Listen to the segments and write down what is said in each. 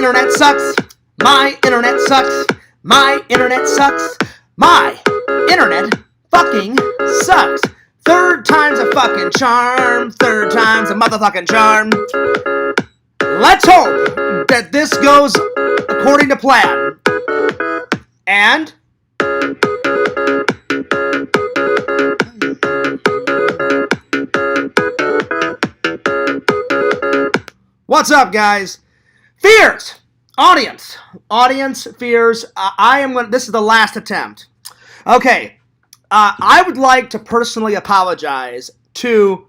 internet sucks. My internet sucks. My internet sucks. My internet fucking sucks. Third time's a fucking charm. Third time's a motherfucking charm. Let's hope that this goes according to plan. And what's up, guys? Fears! Audience fears. This is the last attempt. Okay. I would like to personally apologize to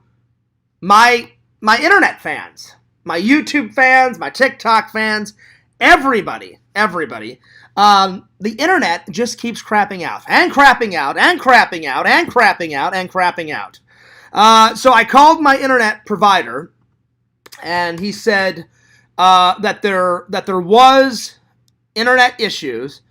my internet fans, my YouTube fans, my TikTok fans, everybody. The internet just keeps crapping out and crapping out and crapping out and crapping out and crapping out. So I called my internet provider, and he said that there was internet issues.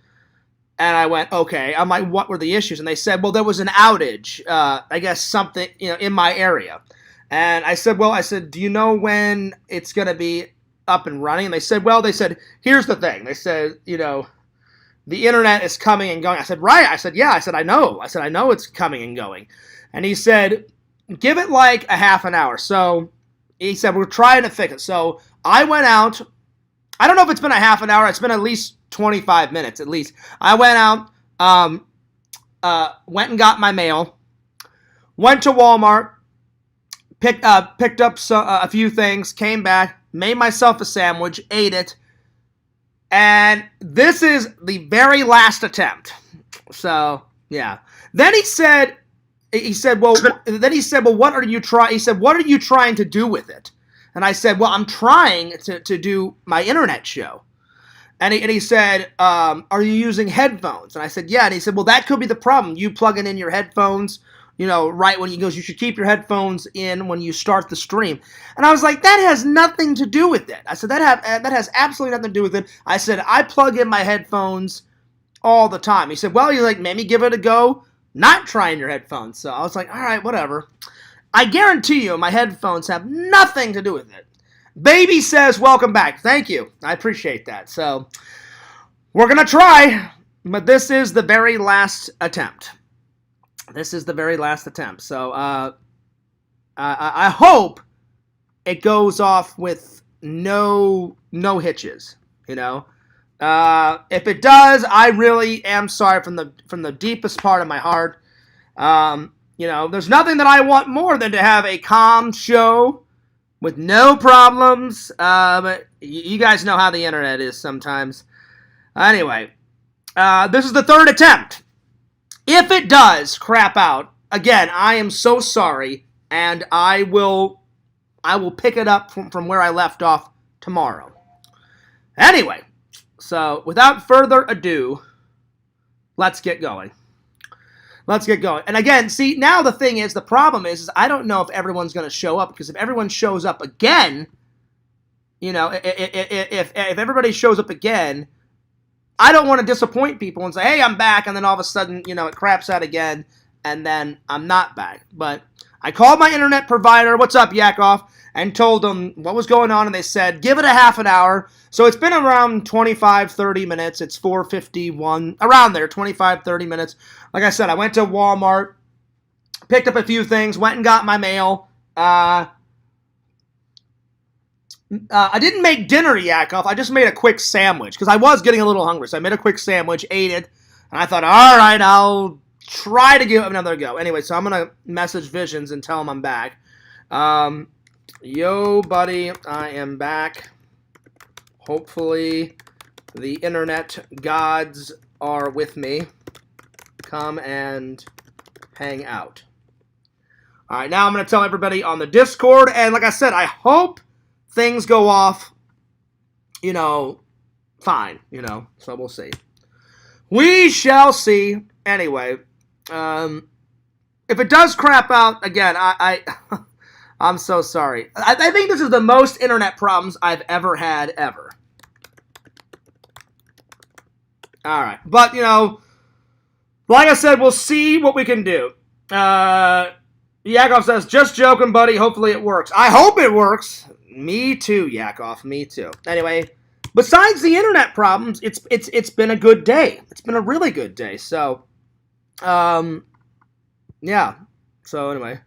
And I went, okay. I'm like, what were the issues? And they said, well, there was an outage. I guess something, in my area. And I said, do you know when it's going to be up and running? And they said, here's the thing. They said, the internet is coming and going. I said, right. I said, yeah. I said, I know it's coming and going. And he said, give it like a half an hour. So he said, we're trying to fix it. So I went out. I don't know if it's been a half an hour. It's been at least 25 minutes at least. I went out, went and got my mail, went to Walmart, picked up a few things, came back, made myself a sandwich, ate it, and this is the very last attempt. So, yeah. Then he said, well, what are you trying? He said, what are you trying to do with it? And I said, well, I'm trying to do my internet show. And he said, are you using headphones? And I said, yeah. And he said, well, that could be the problem. You plugging in your headphones, right when he goes, you should keep your headphones in when you start the stream. And I was like, that has nothing to do with it. I said, that has absolutely nothing to do with it. I said, I plug in my headphones all the time. He said, well, maybe give it a go, not trying your headphones. So I was like, all right, whatever. I guarantee you my headphones have nothing to do with it. Baby says, welcome back. Thank you. I appreciate that. So, we're going to try, but this is the very last attempt. So, I hope it goes off with no hitches, If it does, I really am sorry from the deepest part of my heart. There's nothing that I want more than to have a calm show with no problems, but you guys know how the internet is sometimes. Anyway, this is the third attempt. If it does crap out, again, I am so sorry, and I will pick it up from where I left off tomorrow. Anyway, so without further ado, let's get going. And again, see, now the thing is, the problem is I don't know if everyone's going to show up, because if everyone shows up again, if everybody shows up again, I don't want to disappoint people and say, hey, I'm back, and then all of a sudden, it craps out again, and then I'm not back. But I called my internet provider, what's up, Yakov, and told them what was going on, and they said, give it a half an hour. So it's been around 25, 30 minutes. It's 4:51, around there, 25, 30 minutes. Like I said, I went to Walmart, picked up a few things, went and got my mail. I didn't make dinner, Yakov. I just made a quick sandwich, because I was getting a little hungry. So I made a quick sandwich, ate it, and I thought, all right, I'll try to give it another go. Anyway, so I'm going to message Visions and tell him I'm back. Yo, buddy, I am back. Hopefully the internet gods are with me. Come and hang out. All right, now I'm going to tell everybody on the Discord, and like I said, I hope things go off, fine, so we'll see. We shall see. Anyway, if it does crap out, again, I'm so sorry. I think this is the most internet problems I've ever had, ever. All right. But, like I said, we'll see what we can do. Yakov says, just joking, buddy. Hopefully it works. I hope it works. Me too, Yakov. Me too. Anyway, besides the internet problems, it's been a good day. It's been a really good day. So, um, yeah. So anyway,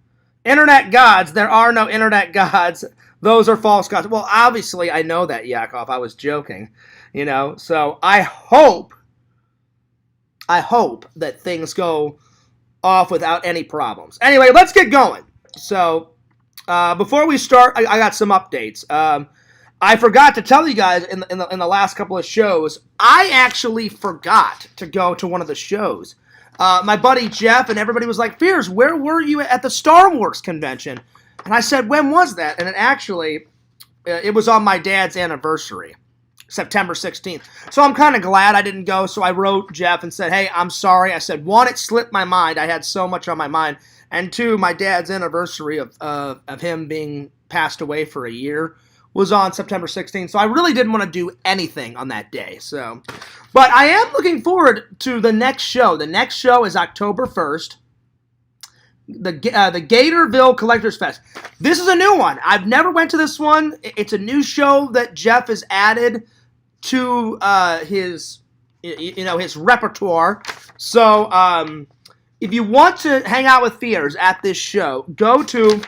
internet gods. There are no internet gods. Those are false gods. Well, obviously I know that, Yakov. I was joking. So I hope that things go off without any problems. Anyway, let's get going. So, before we start, I got some updates. I forgot to tell you guys in the last couple of shows, I actually forgot to go to one of the shows. My buddy Jeff and everybody was like, Fears, where were you at the Star Wars convention? And I said, when was that? And it was on my dad's anniversary. September 16th. So I'm kind of glad I didn't go. So I wrote Jeff and said, hey, I'm sorry. I said, one, it slipped my mind. I had so much on my mind. And two, my dad's anniversary of him being passed away for a year was on September 16th. So I really didn't want to do anything on that day. But I am looking forward to the next show. The next show is October 1st. The Gatorville Collectors Fest. This is a new one. I've never went to this one. It's a new show that Jeff has added to his repertoire. So if you want to hang out with Fears at this show, go to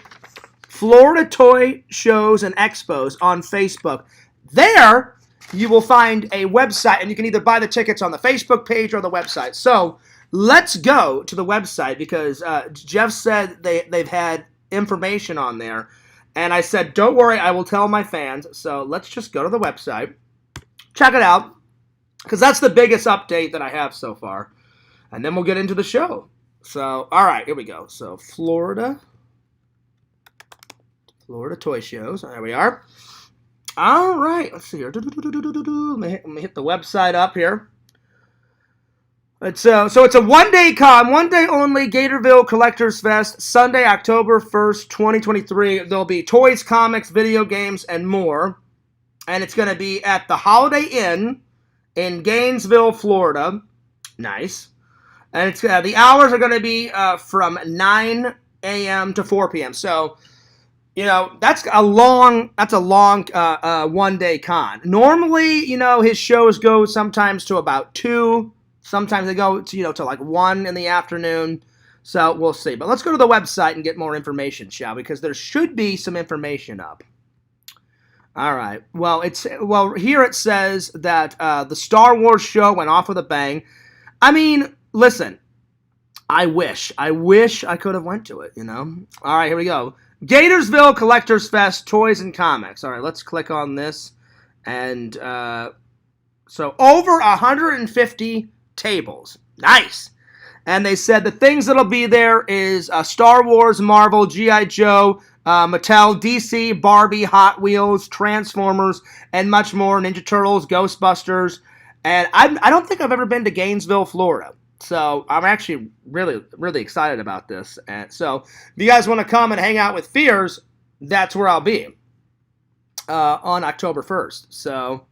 Florida Toy Shows and Expos on Facebook. There you will find a website, and you can either buy the tickets on the Facebook page or the website. So let's go to the website because Jeff said they've had information on there. And I said, don't worry, I will tell my fans. So let's just go to the website. Check it out. Because that's the biggest update that I have so far. And then we'll get into the show. So, all right, here we go. So, Florida Toy Shows. There we are. All right, let's see here. Let me hit the website up here. So it's a one-day only Gatorville Collectors Fest, Sunday, October 1st, 2023. There'll be toys, comics, video games, and more. And it's going to be at the Holiday Inn in Gainesville, Florida. Nice. And it's the hours are going to be from 9 a.m. to 4 p.m. So, that's a long one-day con. Normally, his shows go sometimes to about 2. Sometimes they go to like 1 in the afternoon. So we'll see. But let's go to the website and get more information, shall we? Because there should be some information up. All right. Well, here it says that the Star Wars show went off with a bang. I mean, listen, I wish I could have went to it, All right, here we go. Gatorsville Collectors Fest, Toys and Comics. All right, let's click on this. And so over 150 tables. Nice. And they said the things that'll be there is Star Wars, Marvel, G.I. Joe, Mattel, DC, Barbie, Hot Wheels, Transformers, and much more. Ninja Turtles, Ghostbusters. And I don't think I've ever been to Gainesville, Florida. So I'm actually really, really excited about this. And so if you guys want to come and hang out with Fears, that's where I'll be on October 1st. So,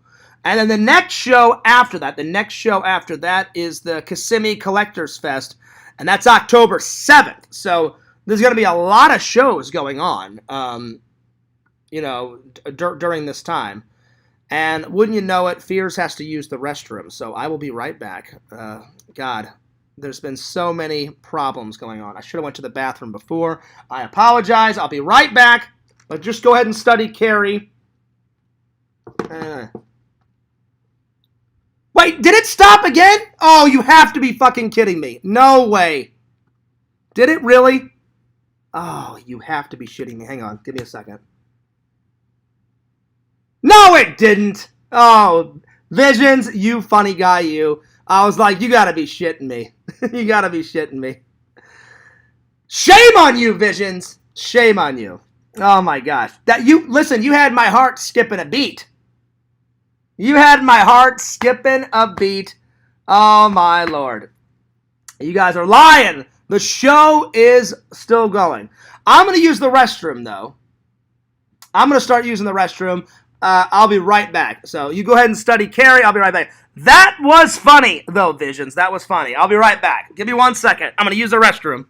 and then the next show after that is the Kissimmee Collectors Fest. And that's October 7th. So there's going to be a lot of shows going on, during this time. And wouldn't you know it, Fears has to use the restroom. So I will be right back. God, there's been so many problems going on. I should have went to the bathroom before. I apologize. I'll be right back. But just go ahead and study Carrie. Wait, did it stop again? Oh, you have to be fucking kidding me. No way. Did it really? Oh, you have to be shitting me. Hang on. Give me a second. No, it didn't. Oh, Visions, you funny guy, you. I was like, you gotta be shitting me. You gotta be shitting me. Shame on you, Visions. Shame on you. Oh my gosh. Listen, you had my heart skipping a beat. You had my heart skipping a beat. Oh my Lord. You guys are lying. The show is still going. I'm going to use the restroom, though. I'm going to start using the restroom. I'll be right back. So you go ahead and study Carrie. I'll be right back. That was funny, though, Visions. That was funny. I'll be right back. Give me 1 second. I'm going to use the restroom.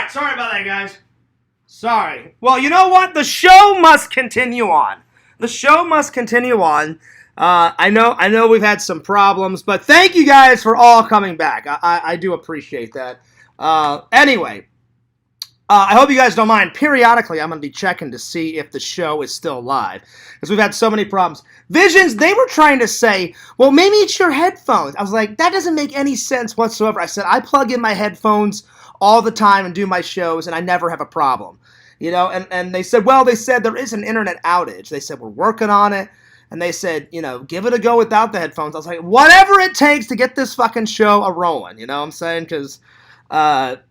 right, sorry about that, guys. Sorry. Well, you know what? The show must continue on. The show must continue on. I know we've had some problems, but thank you guys for all coming back. I do appreciate that. Anyway, I hope you guys don't mind. Periodically, I'm going to be checking to see if the show is still live, because we've had so many problems. Visions, they were trying to say, well, maybe it's your headphones. I was like, that doesn't make any sense whatsoever. I said, I plug in my headphones all the time and do my shows, and I never have a problem. You know, and they said, well, there is an internet outage. They said, we're working on it. And they said, give it a go without the headphones. I was like, whatever it takes to get this fucking show a-rolling. You know what I'm saying? Because, I've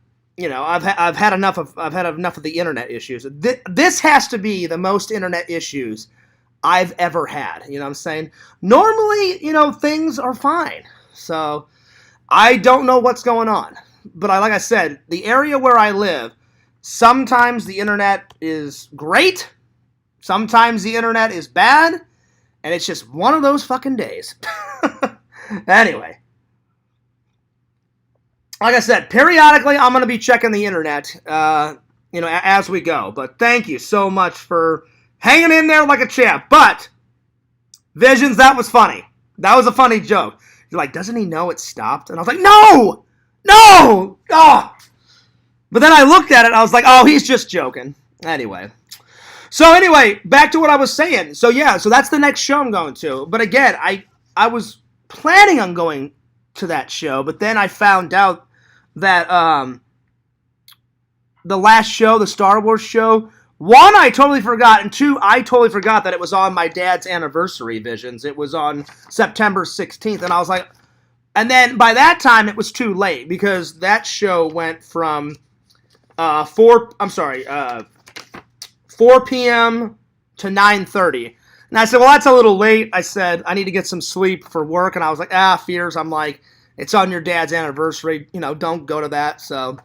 had enough of the internet issues. This has to be the most internet issues I've ever had. You know what I'm saying? Normally, things are fine. So I don't know what's going on. But like I said, the area where I live, sometimes the internet is great. Sometimes the internet is bad. And it's just one of those fucking days. Anyway. Like I said, periodically I'm going to be checking the internet, as we go. But thank you so much for hanging in there like a champ. But, Visions, that was funny. That was a funny joke. You're like, doesn't he know it stopped? And I was like, no! No! Oh! But then I looked at it and I was like, oh, he's just joking. Anyway, back to what I was saying. So that's the next show I'm going to. But again, I was planning on going to that show, but then I found out that the last show, the Star Wars show, one, I totally forgot, and two, I totally forgot that it was on my dad's anniversary, Visions. It was on September 16th, and I was like, and then by that time it was too late, because that show went from 4 p.m. to 9:30. And I said, well, that's a little late. I said, I need to get some sleep for work. And I was like, Fears. I'm like, it's on your dad's anniversary. Don't go to that. So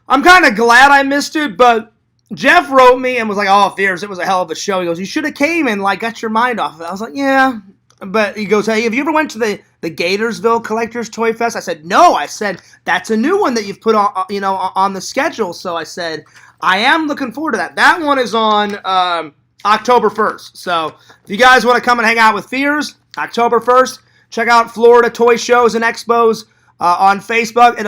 I'm kind of glad I missed it. But Jeff wrote me and was like, oh, Fears, it was a hell of a show. He goes, you should have came and got your mind off of it. I was like, yeah. But he goes, hey, have you ever went to the Gatorsville Collectors Toy Fest? I said, no. I said, that's a new one that you've put on, on the schedule. So I said, I am looking forward to that. That one is on October 1st. So if you guys want to come and hang out with Fears, October 1st, check out Florida Toy Shows and Expos on Facebook.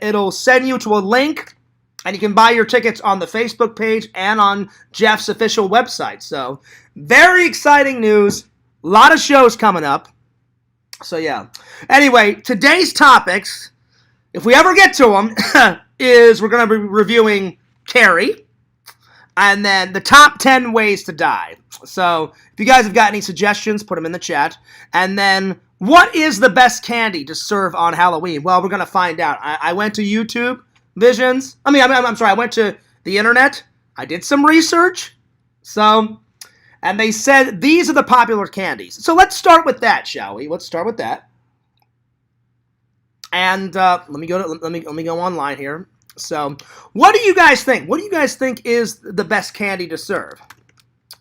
It'll send you to a link, and you can buy your tickets on the Facebook page and on Jeff's official website. So very exciting news. A lot of shows coming up. So yeah. Anyway, today's topics, if we ever get to them, is we're going to be reviewing Carrie, and then the top 10 ways to die. So if you guys have got any suggestions, put them in the chat. And then, what is the best candy to serve on Halloween? Well, we're going to find out. I went to YouTube, Visions. I went to the internet. I did some research. And they said these are the popular candies. So let's start with that, shall we? Let's start with that. And let me go online here. So, what do you guys think? What do you guys think is the best candy to serve?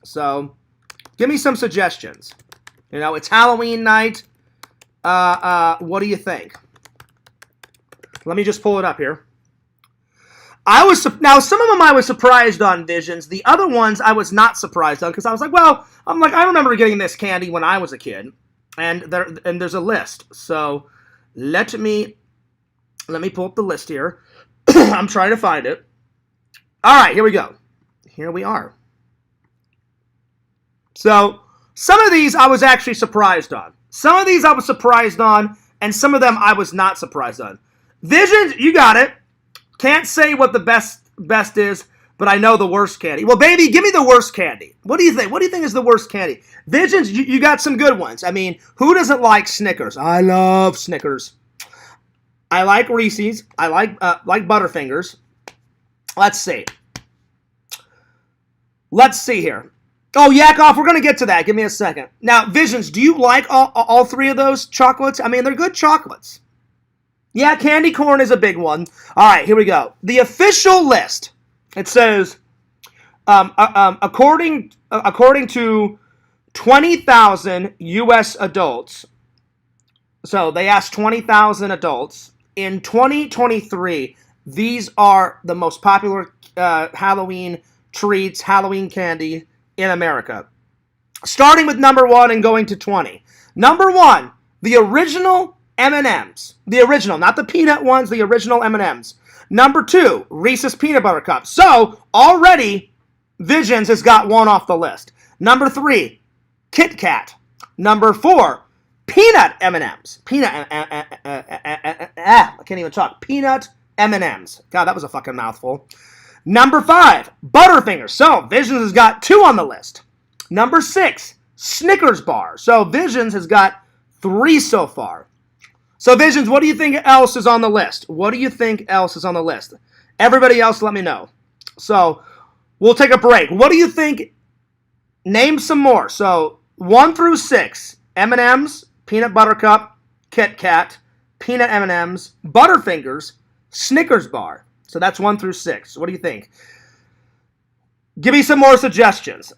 So, give me some suggestions. It's Halloween night. What do you think? Let me just pull it up here. Now, some of them I was surprised on, Visions. The other ones I was not surprised on, because I was like, I remember getting this candy when I was a kid. And there's a list. So, let me pull up the list here. I'm trying to find it. All right, here we go. Here we are. So, some of these I was actually surprised on. Some of these I was surprised on, and some of them I was not surprised on. Visions, you got it. Can't say what the best is, but I know the worst candy. Well, baby, give me the worst candy. What do you think? What do you think is the worst candy? Visions, you got some good ones. I mean, who doesn't like Snickers? I love Snickers. I like Reese's. I like Butterfingers. Let's see. Let's see here. Oh, Yakov, we're going to get to that. Give me a second. Now, Visions, do you like all three of those chocolates? I mean, they're good chocolates. Yeah, candy corn is a big one. All right, here we go. The official list. It says, according to 20,000 U.S. adults, so they asked 20,000 adults, in 2023, these are the most popular Halloween treats, Halloween candy in America. Starting with number 1 and going to 20. Number 1, the original M&Ms. The original, not the peanut ones, the original M&Ms. Number 2, Reese's Peanut Butter Cups. So, already, Visions has got one off the list. Number 3, Kit Kat. Number 4, peanut M&Ms. I can't even talk. Peanut M&Ms. God, that was a fucking mouthful. Number 5, Butterfingers. So, Visions has got 2 on the list. Number 6, Snickers bar. So, Visions has got 3 so far. So, Visions, what do you think else is on the list? What do you think else is on the list? Everybody else, let me know. So, we'll take a break. What do you think? Name some more. So, 1 through 6, M&M's, Peanut Butter Cup, Kit Kat, Peanut M&M's, Butterfingers, Snickers bar. So, that's 1 through 6. What do you think? Give me some more suggestions.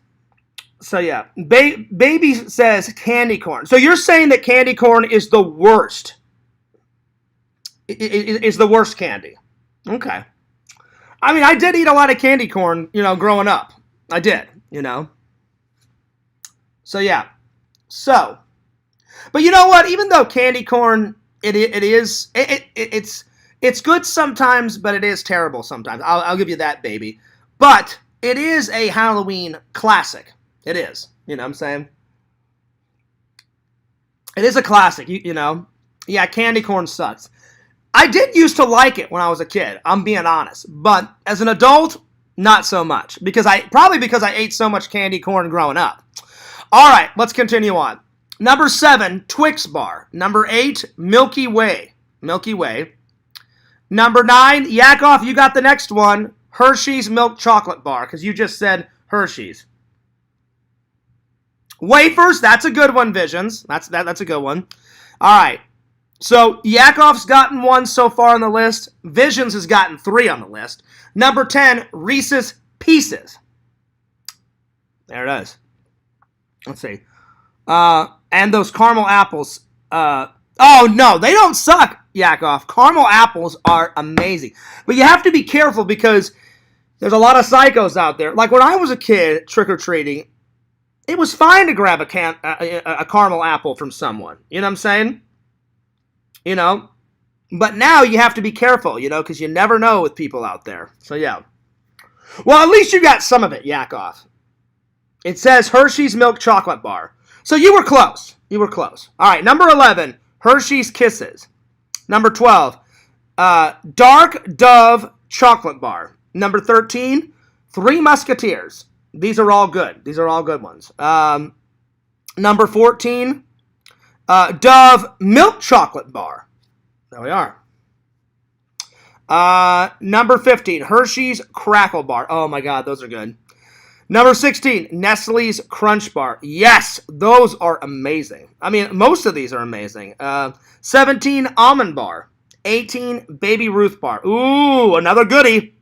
So, yeah. Baby says candy corn. So, you're saying that candy corn is the worst. Is the worst candy. Okay. I mean, I did eat a lot of candy corn, growing up. I did, So, yeah. So, but you know what? Even though candy corn, it's good sometimes, but it is terrible sometimes. I'll give you that, baby. But it is a Halloween classic. It is. You know what I'm saying? It is a classic, Yeah, candy corn sucks. I did used to like it when I was a kid, I'm being honest. But as an adult, not so much. Probably because I ate so much candy corn growing up. All right, let's continue on. Number 7, Twix bar. Number 8, Milky Way. Milky Way. Number 9, Yakov, you got the next one. Hershey's milk chocolate bar, because you just said Hershey's. Wafers, that's a good one, Visions. That's a good one. All right. So, Yakov's gotten 1 so far on the list. Visions has gotten 3 on the list. Number 10, Reese's Pieces. There it is. Let's see. And those caramel apples. Oh, no, they don't suck, Yakov. Caramel apples are amazing. But you have to be careful because there's a lot of psychos out there. Like when I was a kid trick-or-treating, it was fine to grab a caramel apple from someone. You know what I'm saying? But now you have to be careful, because you never know with people out there. So, yeah. Well, at least you got some of it, Yakov. It says Hershey's Milk Chocolate Bar. So you were close. You were close. All right, number 11, Hershey's Kisses. Number 12, Dark Dove Chocolate Bar. Number 13, Three Musketeers. These are all good. These are all good ones. Number 14, Dove Milk Chocolate Bar. There we are. Number 15, Hershey's Crackle Bar. Oh my God, those are good. Number 16, Nestle's Crunch Bar. Yes, those are amazing. I mean, most of these are amazing. 17, Almond Bar. 18, Baby Ruth Bar. Ooh, another goodie.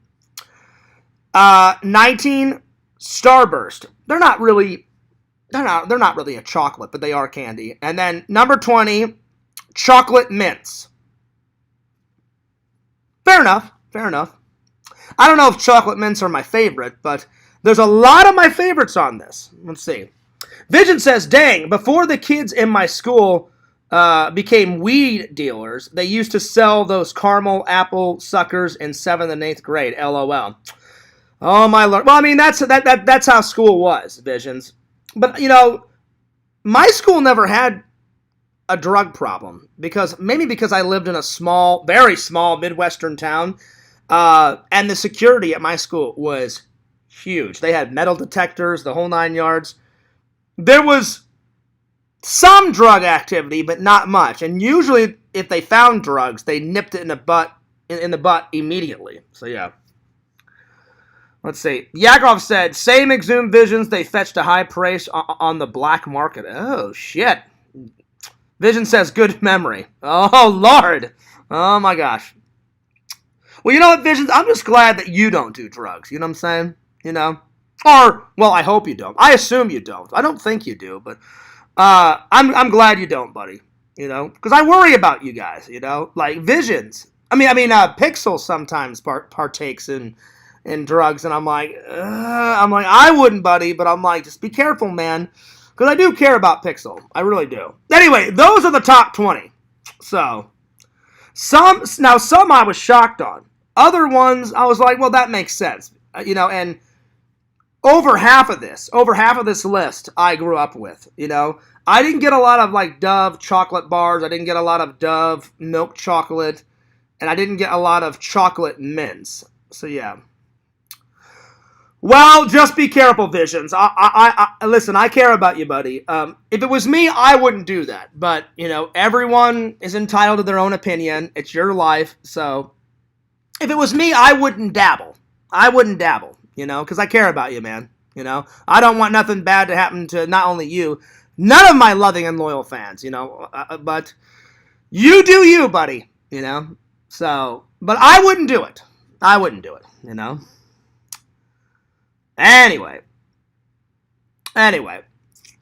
19, Starburst. They're not really a chocolate, but they are candy. And then number 20, Chocolate Mints. Fair enough. Fair enough. I don't know if chocolate mints are my favorite, but there's a lot of my favorites on this. Let's see. Vision says, dang, before the kids in my school became weed dealers, they used to sell those caramel apple suckers in 7th and 8th grade. LOL. Oh, my Lord. Well, I mean, that's how school was, Visions. But, my school never had a drug problem because I lived in a small, very small Midwestern town, and the security at my school was huge. They had metal detectors, the whole 9 yards. There was some drug activity, but not much. And usually, if they found drugs, they nipped it in the butt immediately. So yeah. Let's see. Yakov said, same Exhumed Visions, they fetched a high price on the black market. Oh, shit. Vision says, good memory. Oh, Lord. Oh, my gosh. Well, you know what, Visions? I'm just glad that you don't do drugs. You know what I'm saying? Or, well, I hope you don't. I assume you don't. I don't think you do, but I'm glad you don't, buddy. Because I worry about you guys, Like, Visions. Pixel sometimes partakes in drugs, and I'm like, I wouldn't, buddy, but I'm like, just be careful, man, because I do care about Pixel. I really do. Anyway, those are the top 20. So some I was shocked on. Other ones I was like, well, that makes sense, and over half of this list I grew up with. I didn't get a lot of like Dove chocolate bars. I didn't get a lot of Dove milk chocolate, and I didn't get a lot of chocolate mints. So yeah. Well, just be careful, Visions. I listen. I care about you, buddy. If it was me, I wouldn't do that. But everyone is entitled to their own opinion. It's your life. So, if it was me, I wouldn't dabble. Because I care about you, man. I don't want nothing bad to happen to not only you, none of my loving and loyal fans. But you do you, buddy. So, but I wouldn't do it. Anyway,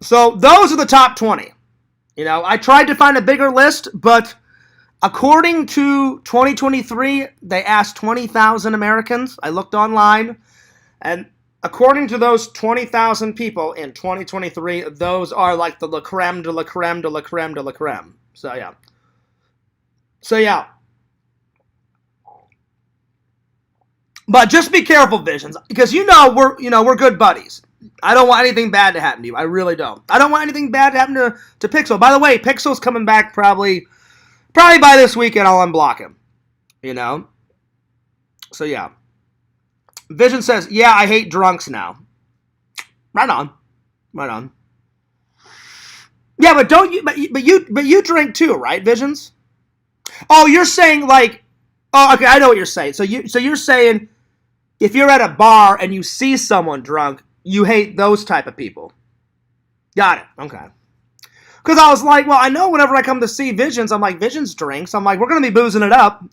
so those are the top 20. I tried to find a bigger list, but according to 2023, they asked 20,000 Americans. I looked online, and according to those 20,000 people in 2023, those are like the la creme de la creme de la creme de la creme. So yeah. But just be careful, Visions, because we're good buddies. I don't want anything bad to happen to you. I really don't. I don't want anything bad to happen to Pixel. By the way, Pixel's coming back probably by this weekend. I'll unblock him. So yeah. Vision says, "Yeah, I hate drunks now." Right on. Yeah, but don't you? But you drink too, right, Visions? Oh, you're saying like, oh, okay, I know what you're saying. So you're saying, if you're at a bar and you see someone drunk, you hate those type of people. Got it. Okay. Because I was like, well, I know whenever I come to see Visions, I'm like, Visions drinks. I'm like, we're going to be boozing it up,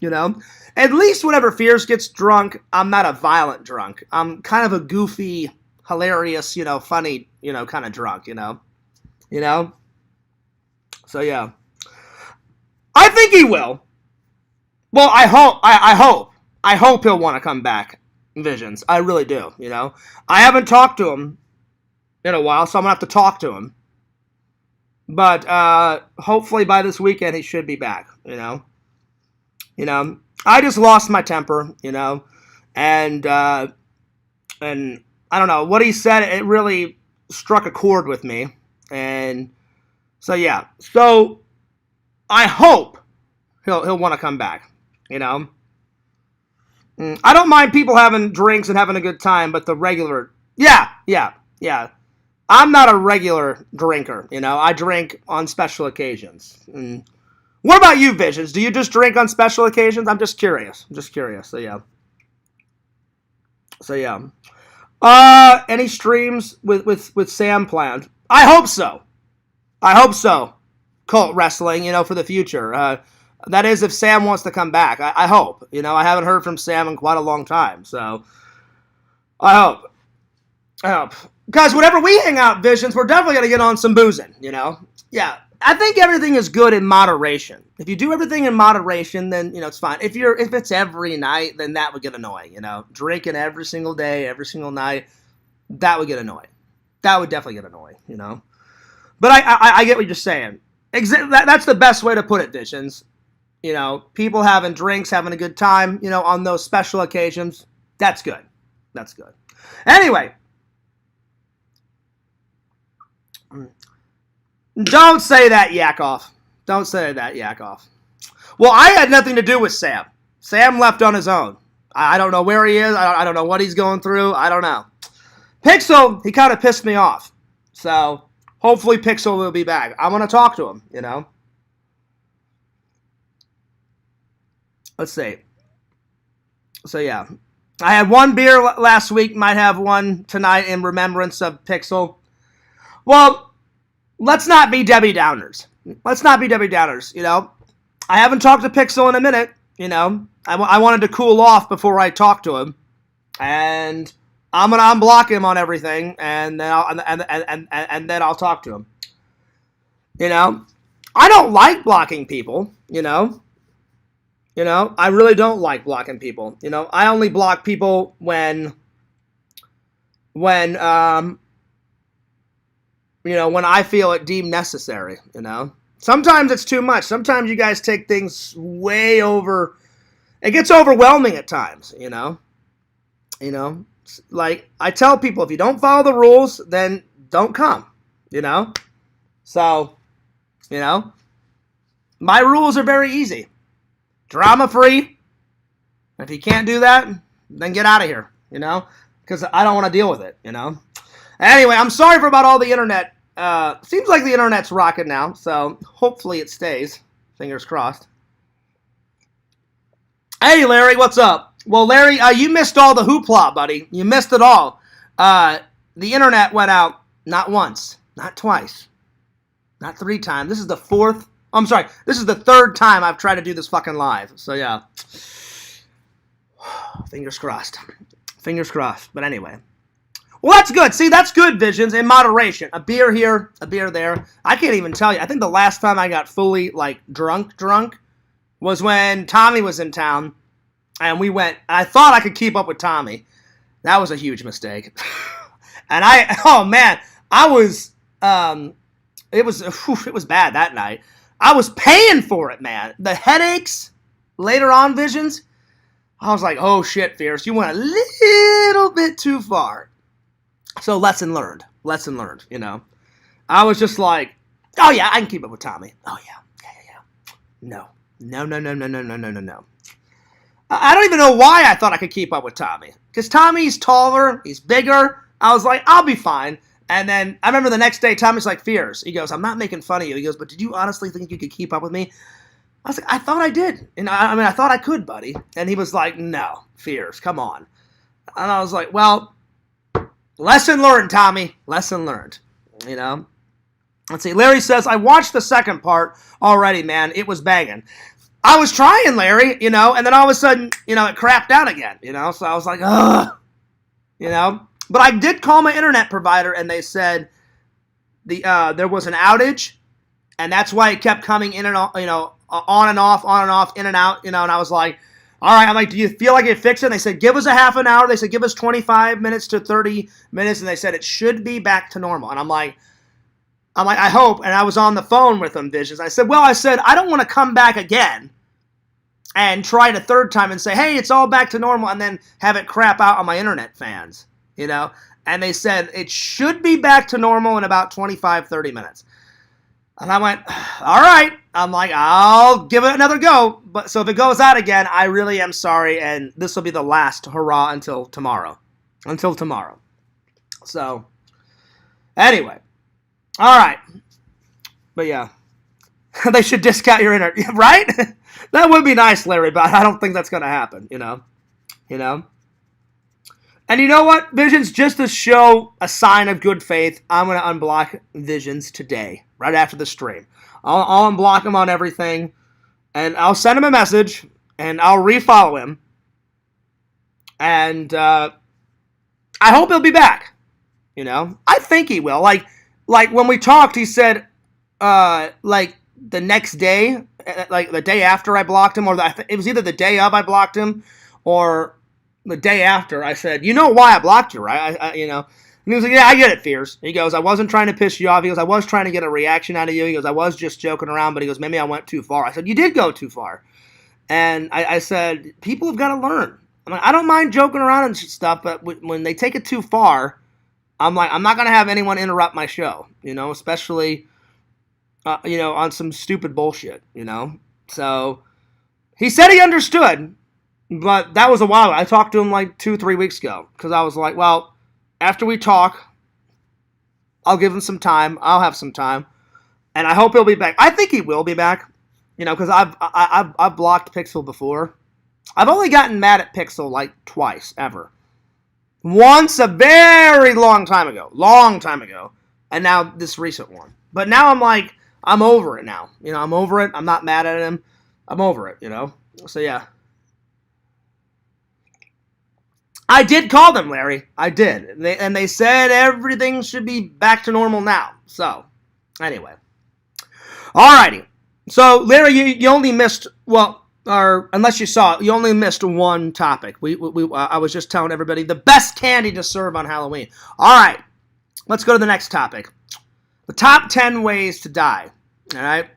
At least whenever Fierce gets drunk, I'm not a violent drunk. I'm kind of a goofy, hilarious, funny, kind of drunk, So, yeah. I think he will. Well, I hope he'll want to come back, Visions. I really do, I haven't talked to him in a while, so I'm going to have to talk to him. But hopefully by this weekend he should be back, I just lost my temper, and I don't know, what he said, it really struck a chord with me. And so yeah. So I hope he'll want to come back, I don't mind people having drinks and having a good time, but the regular, yeah. I'm not a regular drinker, I drink on special occasions. And what about you, Visions? Do you just drink on special occasions? I'm just curious. So yeah. Any streams with Sam planned? I hope so. Cult wrestling, for the future. That is, if Sam wants to come back. I hope. I haven't heard from Sam in quite a long time, so I hope. Because whenever we hang out, Visions, we're definitely going to get on some boozing, Yeah. I think everything is good in moderation. If you do everything in moderation, then, it's fine. If it's every night, then that would get annoying, Drinking every single day, every single night, that would get annoying. That would definitely get annoying, But I get what you're saying. That's the best way to put it, Visions. People having drinks, having a good time, on those special occasions. That's good. Anyway. Don't say that, Yakov. Well, I had nothing to do with Sam. Sam left on his own. I don't know where he is. I don't know what he's going through. I don't know. Pixel, he kind of pissed me off. So, hopefully Pixel will be back. I want to talk to him, Let's see. So, yeah. I had one beer last week. Might have one tonight in remembrance of Pixel. Well, let's not be Debbie Downers. I haven't talked to Pixel in a minute. I wanted to cool off before I talk to him, and I'm gonna unblock him on everything, and then I'll talk to him. I don't like blocking people. You know, I really don't like blocking people. You know, I only block people when when I feel it deemed necessary. You know, sometimes it's too much. Sometimes you guys take things way over. It gets overwhelming at times. Like I tell people, if you don't follow the rules, then don't come. You know, so my rules are very easy. Drama free. If you can't do that, then get out of here, because I don't want to deal with it, Anyway, I'm sorry for about all the internet. Seems like the internet's rocking now, so hopefully it stays. Fingers crossed. Hey, Larry, what's up? Well, Larry, you missed all the hoopla, buddy. You missed it all. The internet went out not once, not twice, not 3 times. This is the third time I've tried to do this fucking live. So, yeah. Fingers crossed. Fingers crossed. But anyway. Well, that's good. See, that's good, Visions, in moderation. A beer here, a beer there. I can't even tell you. I think the last time I got fully, drunk, was when Tommy was in town. And we went, I thought I could keep up with Tommy. That was a huge mistake. And I was, it was bad that night. I was paying for it, man. The headaches later on, Visions. I was like, oh shit, Fierce, you went a little bit too far. So lesson learned, I was just like, oh yeah, I can keep up with Tommy. Oh yeah. No. I don't even know why I thought I could keep up with Tommy. Because Tommy's taller, he's bigger. I was like, I'll be fine. And then I remember the next day, Tommy's like, Fierce. He goes, I'm not making fun of you. He goes, but did you honestly think you could keep up with me? I was like, I thought I did. And I thought I could, buddy. And he was like, no, Fierce, come on. And I was like, well, lesson learned, Tommy. Lesson learned. Let's see. Larry says, I watched the second part already, man. It was banging. I was trying, Larry, and then all of a sudden, it crapped out again, So I was like, ugh. But I did call my internet provider, and they said there was an outage, and that's why it kept coming in and on and off, in and out, and I was like, all right, I'm like, do you feel like it fixed it? And they said, give us a half an hour. They said, give us 25 minutes to 30 minutes, and they said it should be back to normal. And I'm like, I hope. And I was on the phone with them, Visions. I said, I don't want to come back again and try it a third time and say, hey, it's all back to normal, and then have it crap out on my internet fans. And they said it should be back to normal in about 25, 30 minutes. And I went, all right. I'm like, I'll give it another go. But so if it goes out again, I really am sorry. And this will be the last hurrah until tomorrow. So, anyway. All right. But yeah. They should discount your internet, right? That would be nice, Larry, but I don't think that's going to happen, And you know what, Visions? Just to show a sign of good faith, I'm going to unblock Visions today, right after the stream. I'll unblock him on everything, and I'll send him a message, and I'll refollow him. And I hope he'll be back, I think he will. Like when we talked, he said, the next day, like the day after I blocked him, or it was either the day of I blocked him, or the day after, I said, you know why I blocked you, right? And he was like, yeah, I get it, Fierce. He goes, I wasn't trying to piss you off. He goes, I was trying to get a reaction out of you. He goes, I was just joking around, but he goes, maybe I went too far. I said, you did go too far. And I said, people have got to learn. I'm like, I don't mind joking around and stuff, but when they take it too far, I'm like, I'm not going to have anyone interrupt my show, especially, on some stupid bullshit, So he said he understood. But that was a while ago. I talked to him like 2-3 weeks ago. Because I was like, well, after we talk, I'll give him some time. I'll have some time. And I hope he'll be back. I think he will be back. Because I've blocked Pixel before. I've only gotten mad at Pixel like twice, ever. Once a very long time ago. And now this recent one. But now I'm like, I'm over it now. I'm over it. I'm not mad at him. I'm over it, So yeah. I did call them, Larry. I did. And they said everything should be back to normal now. So, anyway. Alrighty. So, Larry, you only missed, well, or unless you saw it, you only missed one topic. I was just telling everybody the best candy to serve on Halloween. All right, let's go to the next topic. The top 10 ways to die. All right.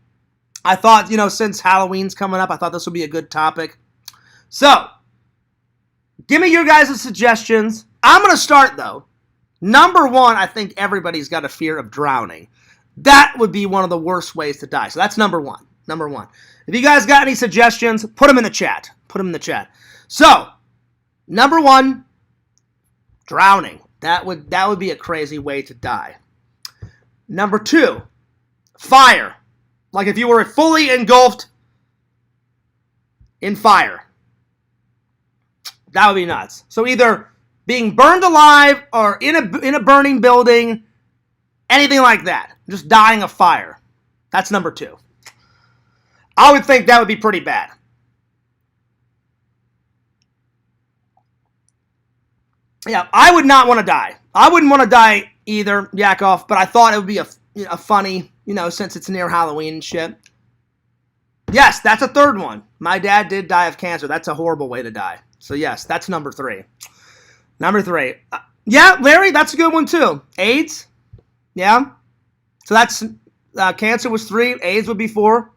I thought, since Halloween's coming up, I thought this would be a good topic. So, give me your guys' suggestions. I'm going to start, though. Number one, I think everybody's got a fear of drowning. That would be one of the worst ways to die. So that's number one. Number one. If you guys got any suggestions, put them in the chat. Put them in the chat. So, number one, drowning. That would be a crazy way to die. Number two, fire. Like if you were fully engulfed in fire. That would be nuts. So either being burned alive or in a burning building, anything like that. Just dying of fire. That's number two. I would think that would be pretty bad. Yeah, I would not want to die. I wouldn't want to die either, Yakov, but I thought it would be a funny, since it's near Halloween and shit. Yes, that's a third one. My dad did die of cancer. That's a horrible way to die. So yes, that's number three. Number three. Yeah, Larry, that's a good one too. AIDS. Yeah. So that's, cancer was 3. AIDS would be 4.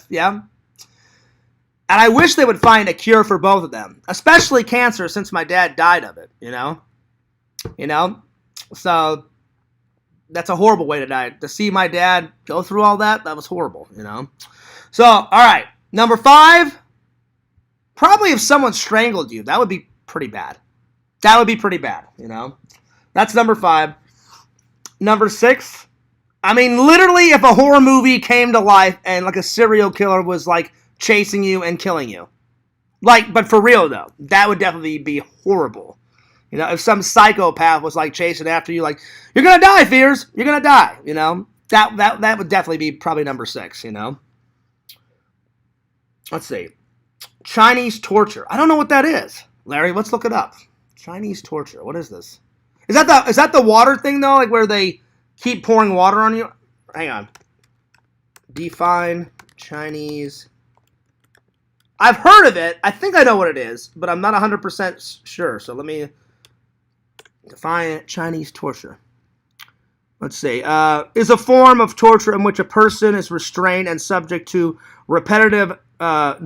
Yeah. And I wish they would find a cure for both of them, especially cancer, since my dad died of it, So that's a horrible way to die. To see my dad go through all that was horrible, So, all right. Number 5, probably if someone strangled you, that would be pretty bad. That would be pretty bad, That's number 5. Number 6, I mean, literally if a horror movie came to life and like a serial killer was like chasing you and killing you. But for real though, that would definitely be horrible. If some psychopath was like chasing after you, like, you're gonna die, Fears, you're gonna die, that would definitely be probably number 6, Let's see. Chinese torture. I don't know what that is. Larry, let's look it up. Chinese torture. What is this? Is that the water thing though? Like where they keep pouring water on you? Hang on. Define Chinese. I've heard of it. I think I know what it is, but I'm not 100% sure. So let me define Chinese torture. Let's see. Is a form of torture in which a person is restrained and subject to repetitive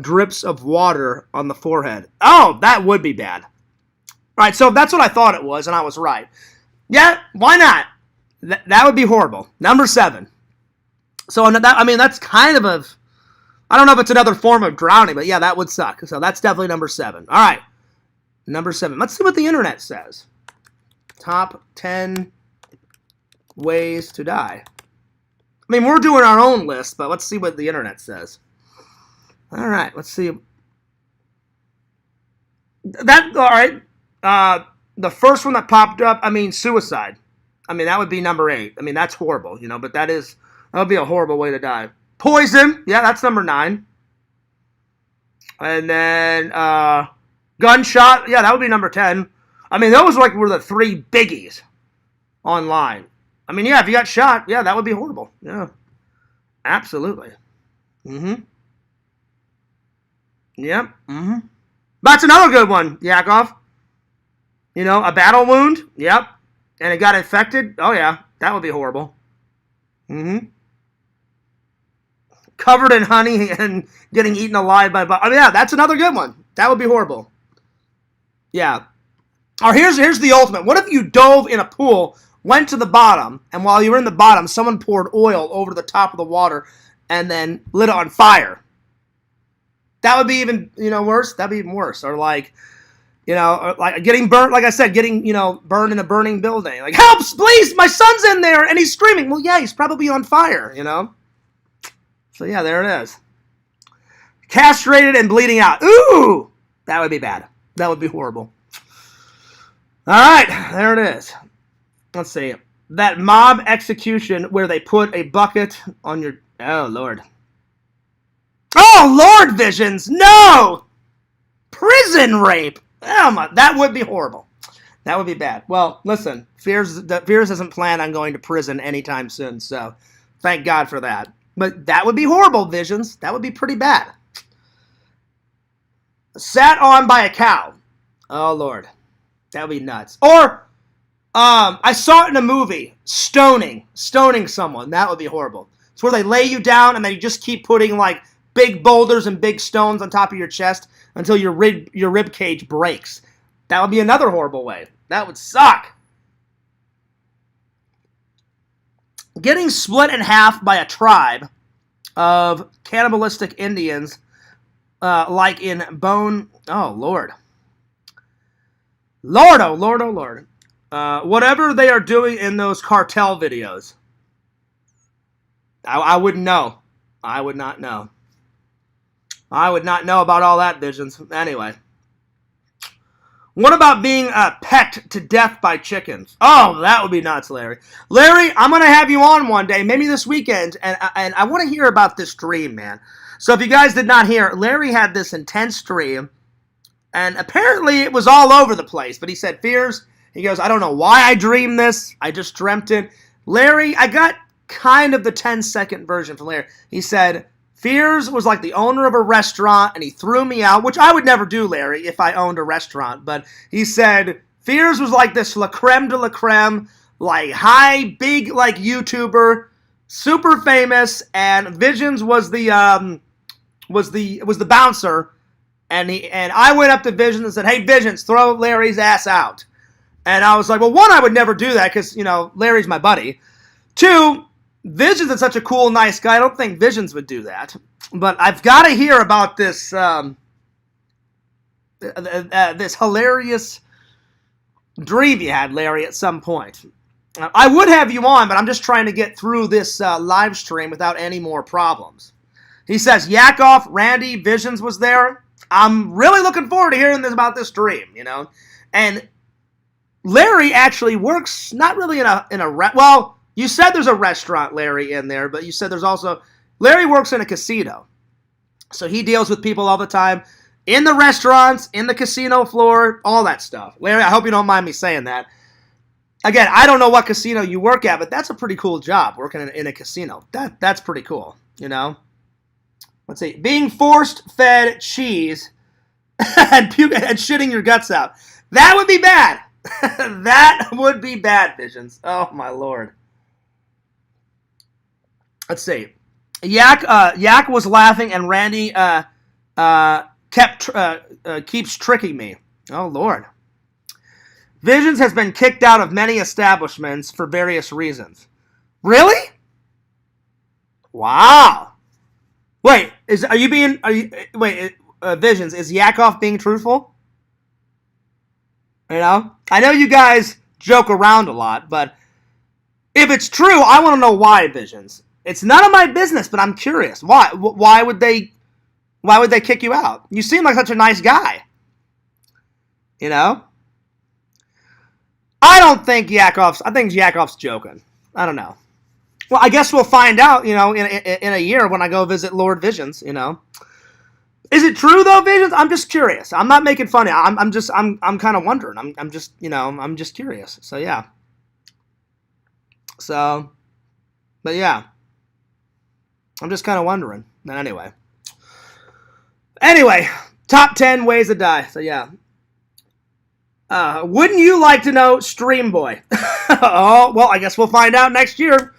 drips of water on the forehead. Oh, that would be bad. All right, so that's what I thought it was, and I was right. Yeah, why not? That would be horrible. Number 7. So that's kind of I don't know if it's another form of drowning, but yeah, that would suck. So that's definitely number 7. All right, number 7. Let's see what the internet says. Top 10 ways to die. I mean, we're doing our own list, but let's see what the internet says. All right, let's see. All right. The first one that popped up, suicide. That would be number 8. That's horrible, but that would be a horrible way to die. Poison, yeah, that's number 9. And then gunshot, yeah, that would be number 10. Those were the 3 biggies online. Yeah, if you got shot, yeah, that would be horrible. Yeah, absolutely. Mm-hmm. Yep. Mm-hmm. That's another good one, Yakov. A battle wound, yep. And it got infected, oh yeah, that would be horrible. Mm-hmm. Covered in honey and getting eaten alive by... yeah, that's another good one. That would be horrible. Yeah. Or here's the ultimate. What if you dove in a pool, went to the bottom, and while you were in the bottom, someone poured oil over the top of the water and then lit it on fire? That would be even, worse. That'd be even worse. Or like getting burnt, like I said, burned in a burning building. Like, help, please, my son's in there, and he's screaming. Well, yeah, he's probably on fire, So, yeah, there it is. Castrated and bleeding out. Ooh! That would be bad. That would be horrible. All right, there it is. Let's see. That mob execution where they put a bucket on your... Oh, Lord. Oh, Lord, Visions! No! Prison rape! Oh, my... That would be horrible. That would be bad. Well, listen, Fears doesn't plan on going to prison anytime soon, so thank God for that. But that would be horrible, Visions. That would be pretty bad. sat on by a cow. Oh, Lord. That would be nuts. Or I saw it in a movie, stoning someone. That would be horrible. It's where they lay you down and then you just keep putting like big boulders and big stones on top of your chest until your rib cage breaks. That would be another horrible way. That would suck. Getting split in half by a tribe of cannibalistic Indians, like in Bone. Oh, Lord. Lord, oh, Lord, oh, Lord. Whatever they are doing in those cartel videos. I wouldn't know. I would not know. I would not know about all that, Visions. Anyway. What about being pecked to death by chickens? Oh, that would be nuts, Larry. Larry, I'm going to have you on one day, maybe this weekend, and I want to hear about this dream, man. So if you guys did not hear, Larry had this intense dream, and apparently it was all over the place. But he said, Fears, he goes, I don't know why I dreamed this. I just dreamt it. Larry, I got kind of the 10-second version from Larry. He said, Fears was like the owner of a restaurant, and he threw me out, which I would never do, Larry, if I owned a restaurant. But he said, Fears was like this la creme de la creme, like high, big, like YouTuber, super famous, and Visions was the bouncer, and I went up to Visions and said, hey, Visions, throw Larry's ass out. And I was like, well, one, I would never do that because, Larry's my buddy. Two, Visions is such a cool, nice guy. I don't think Visions would do that. But I've got to hear about this this hilarious dream you had, Larry, at some point. I would have you on, but I'm just trying to get through this live stream without any more problems. He says, Yakov, Randy, Visions was there. I'm really looking forward to hearing about this dream, And Larry actually works not really in a well, you said there's a restaurant, Larry, in there, but you said there's also Larry works in a casino. So he deals with people all the time in the restaurants, in the casino floor, all that stuff. Larry, I hope you don't mind me saying that. Again, I don't know what casino you work at, but that's a pretty cool job, working in a casino. That's pretty cool, Let's see. Being force-fed cheese and shitting your guts out. That would be bad. That would be bad, Visions. Oh, my Lord. Let's see. Yak was laughing, and Randy keeps tricking me. Oh, Lord. Visions has been kicked out of many establishments for various reasons. Really? Wow. Wait, Visions, is Yakov being truthful? I know you guys joke around a lot, but if it's true, I want to know why, Visions. It's none of my business, but I'm curious. Why? Why would they kick you out? You seem like such a nice guy. I think Yakov's joking. I don't know. Well, I guess we'll find out, in a year when I go visit Lord Visions, Is it true though, Visions? I'm just curious. I'm not making fun of you. I'm kind of wondering. I'm just curious. So yeah. But yeah. I'm just kind of wondering. Anyway, top 10 ways to die. So yeah. Wouldn't you like to know, Stream Boy? Oh, well, I guess we'll find out next year.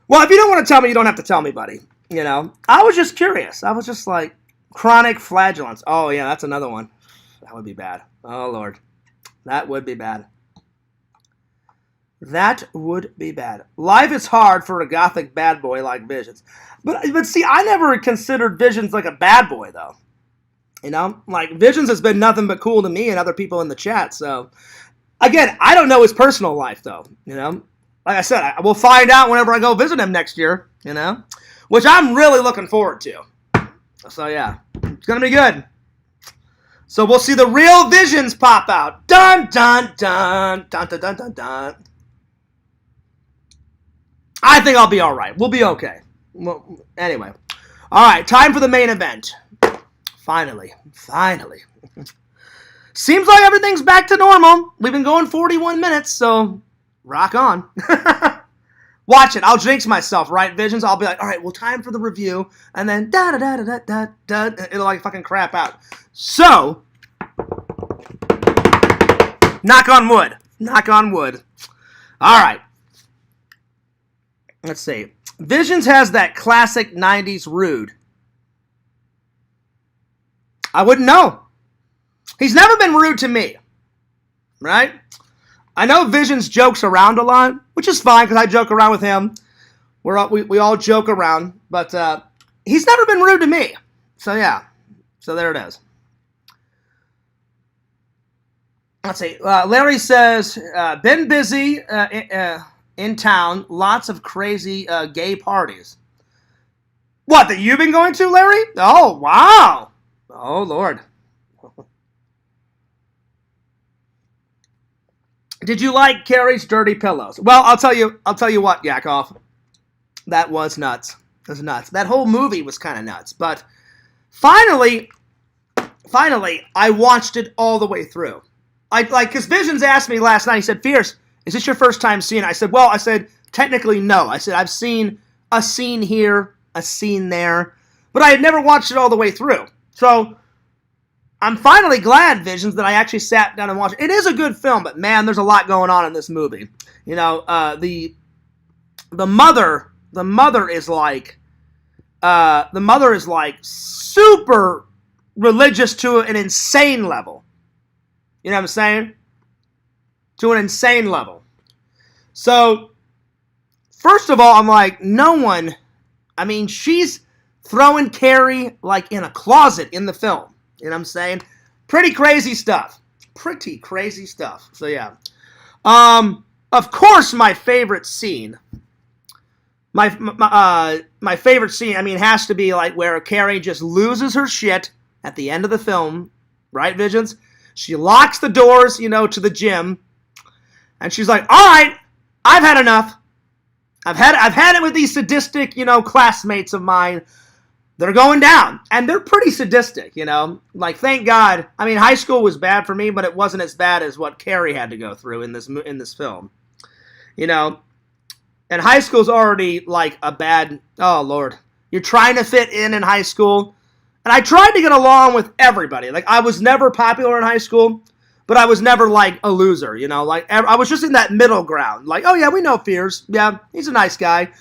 Well, if you don't want to tell me, you don't have to tell me, buddy. I was just curious. I was just like, chronic flatulence. Oh, yeah, that's another one. That would be bad. Oh, Lord. That would be bad. That would be bad. Life is hard for a gothic bad boy like Visions. But see, I never considered Visions like a bad boy, though. Like, Visions has been nothing but cool to me and other people in the chat, so. Again, I don't know his personal life, though, Like I said, I will find out whenever I go visit him next year, Which I'm really looking forward to. So, yeah. It's going to be good. So, we'll see the real Visions pop out. Dun, dun, dun. Dun, dun, dun, dun, dun. I think I'll be all right. We'll be okay. Well, anyway. All right, time for the main event. Finally. Seems like everything's back to normal. We've been going 41 minutes, so rock on. Watch it. I'll jinx myself, right? Visions. I'll be like, all right, well, time for the review, and then da da da da da da. It'll like fucking crap out. So, knock on wood. Knock on wood. All right. Let's see. Visions has that classic 90s rude. I wouldn't know. He's never been rude to me. Right? I know Visions jokes around a lot, which is fine because I joke around with him. We all joke around, but he's never been rude to me. So yeah. So there it is. Let's see. Larry says, been busy in town. Lots of crazy gay parties. What, that you've been going to, Larry? Oh, wow. Oh, Lord. Did you like Carrie's dirty pillows? Well, I'll tell you what, Yakov. That was nuts. It was nuts. That whole movie was kind of nuts. But finally, I watched it all the way through. Because Visions asked me last night, he said, Fierce, is this your first time seeing it? I said, technically no. I said, I've seen a scene here, a scene there, but I had never watched it all the way through. So I'm finally glad, Visions, that I actually sat down and watched it. It is a good film, but man, there's a lot going on in this movie. You know, the mother is like super religious to an insane level. You know what I'm saying? To an insane level. So, first of all, I'm like, she's throwing Carrie like in a closet in the film. You know what I'm saying? Pretty crazy stuff. So yeah. Of course, my favorite scene. My favorite scene, has to be like where Carrie just loses her shit at the end of the film, right, Visions? She locks the doors, to the gym, and she's like, "All right, I've had enough. I've had it with these sadistic, classmates of mine. They're going down, and they're pretty sadistic, Like, thank God. High school was bad for me, but it wasn't as bad as what Carrie had to go through in this film, And high school's already like a bad. Oh Lord, you're trying to fit in high school. And I tried to get along with everybody. Like, I was never popular in high school, but I was never, like, a loser, Like, I was just in that middle ground. Like, oh, yeah, we know Fierce. Yeah, he's a nice guy.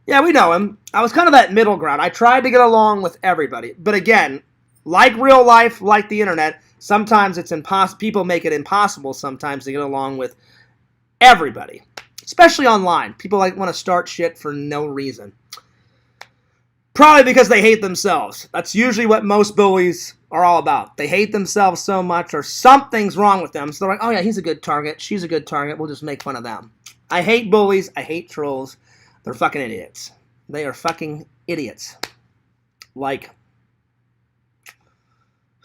Yeah, we know him. I was kind of that middle ground. I tried to get along with everybody. But again, like real life, like the internet, sometimes it's impossible. People make it impossible sometimes to get along with everybody. Especially online. People, want to start shit for no reason. Probably because they hate themselves. That's usually what most bullies are all about. They hate themselves so much or something's wrong with them. So they're like, oh yeah, he's a good target. She's a good target. We'll just make fun of them. I hate bullies. I hate trolls. They're fucking idiots. They are fucking idiots. Like,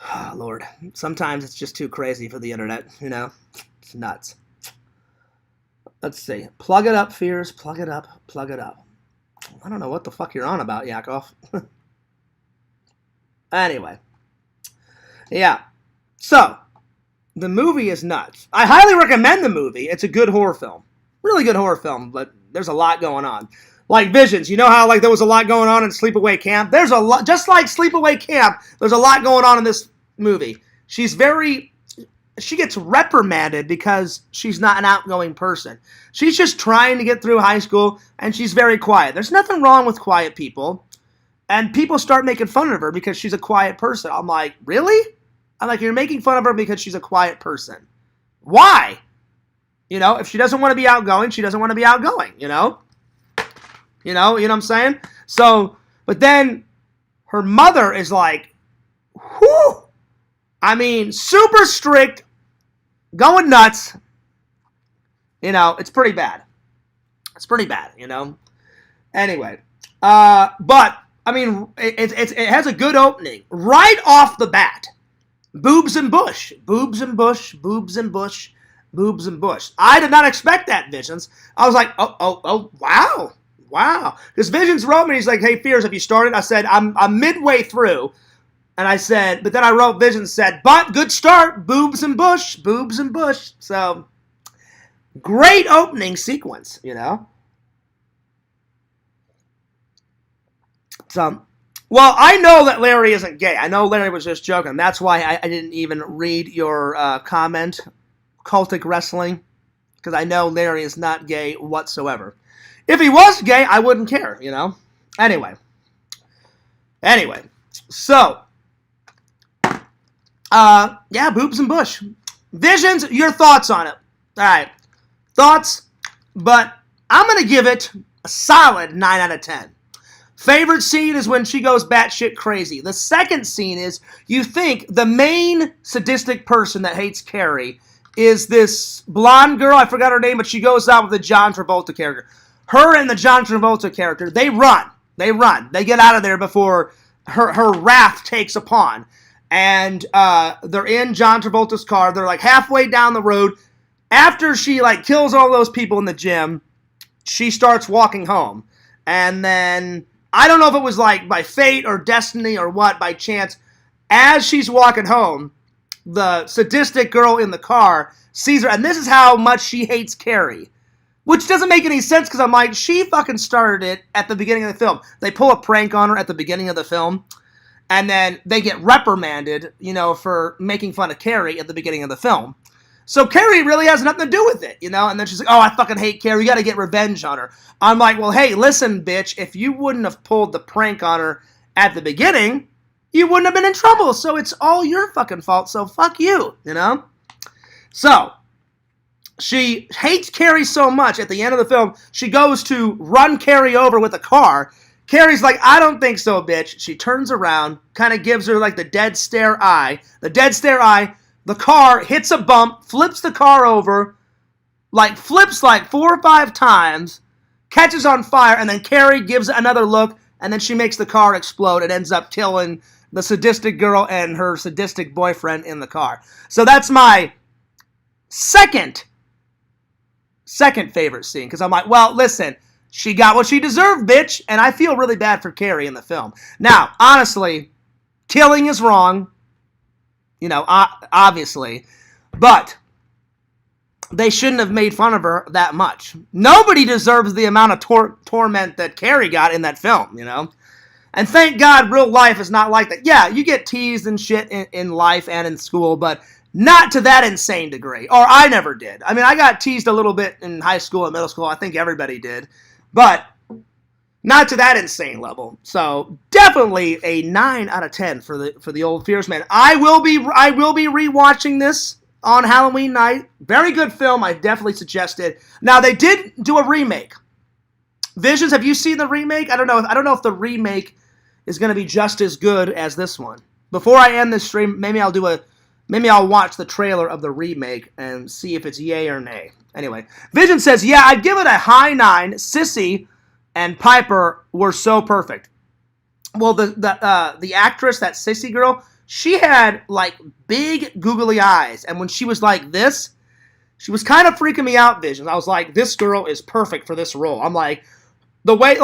oh, Lord. Sometimes it's just too crazy for the internet, It's nuts. Let's see. Plug it up, Fears. Plug it up. Plug it up. I don't know what the fuck you're on about, Yakov. Anyway. Yeah. So, the movie is nuts. I highly recommend the movie. It's a good horror film. Really good horror film, but there's a lot going on. Like Visions. You know how there was a lot going on in Sleepaway Camp? There's a lot, just like Sleepaway Camp, there's a lot going on in this movie. She gets reprimanded because she's not an outgoing person. She's just trying to get through high school, and she's very quiet. There's nothing wrong with quiet people. And people start making fun of her because she's a quiet person. I'm like, really? I'm like, you're making fun of her because she's a quiet person. Why? If she doesn't want to be outgoing, she doesn't want to be outgoing, You know what I'm saying? So, but then her mother is like, whew. Super strict, going nuts. It's pretty bad. It's pretty bad, Anyway, but it has a good opening right off the bat. Boobs and bush, boobs and bush, boobs and bush, boobs and bush. I did not expect that, Visions. I was like, oh, wow. Because Visions wrote me, he's like, hey, Fears, have you started? I said, I'm midway through. And I said, but then I wrote, Visions said, but good start, boobs and bush, boobs and bush. So, great opening sequence, So, well, I know that Larry isn't gay. I know Larry was just joking. That's why I didn't even read your comment, cultic wrestling, because I know Larry is not gay whatsoever. If he was gay, I wouldn't care, you know? Anyway, so, yeah, boobs and bush. Visions, your thoughts on it. All right, thoughts, but I'm going to give it a solid 9 out of 10. Favorite scene is when she goes batshit crazy. The second scene is you think the main sadistic person that hates Carrie is this blonde girl. I forgot her name, but she goes out with the John Travolta character. Her and the John Travolta character, they run. They get out of there before her wrath takes upon. And they're in John Travolta's car. They're like halfway down the road. After she like kills all those people in the gym, she starts walking home. And then, I don't know if it was like by fate or destiny or what, by chance, as she's walking home, the sadistic girl in the car sees her. And this is how much she hates Carrie. Which doesn't make any sense because I'm like, she fucking started it at the beginning of the film. They pull a prank on her at the beginning of the film. And then they get reprimanded, you know, for making fun of Carrie at the beginning of the film. So Carrie really has nothing to do with it, you know? And then she's like, oh, I fucking hate Carrie. You got to get revenge on her. I'm like, well, hey, listen, bitch. If you wouldn't have pulled the prank on her at the beginning, you wouldn't have been in trouble. So it's all your fucking fault. So fuck you, you know? So she hates Carrie so much at the end of the film, she goes to run Carrie over with a car. Carrie's like, I don't think so, bitch. She turns around, kind of gives her like the dead stare eye. The dead stare eye. The car hits a bump, flips the car over, flips 4 or 5 times, catches on fire, and then Carrie gives another look, and then she makes the car explode and ends up killing the sadistic girl and her sadistic boyfriend in the car. So that's my second favorite scene, because I'm like, well, listen, she got what she deserved, bitch, and I feel really bad for Carrie in the film. Now, honestly, killing is wrong. You know, obviously. But they shouldn't have made fun of her that much. Nobody deserves the amount of torment that Carrie got in that film, you know? And thank God real life is not like that. Yeah, you get teased and shit in life and in school, but not to that insane degree. Or I never did. I mean, I got teased a little bit in high school and middle school. I think everybody did. But not to that insane level. So definitely a 9 out of 10 for the old Fierce Man. I will be rewatching this on Halloween night. Very good film. I definitely suggest it. Now they did do a remake. Visions, have you seen the remake? I don't know if the remake is going to be just as good as this one. Before I end this stream, maybe I'll watch the trailer of the remake and see if it's yay or nay. Anyway, Vision says, yeah, I'd give it a high 9. Sissy and Piper were so perfect. Well, the actress, that Sissy girl, she had big googly eyes, and when she was like this, she was kind of freaking me out. Vision, I was like, this girl is perfect for this role. I'm like, the way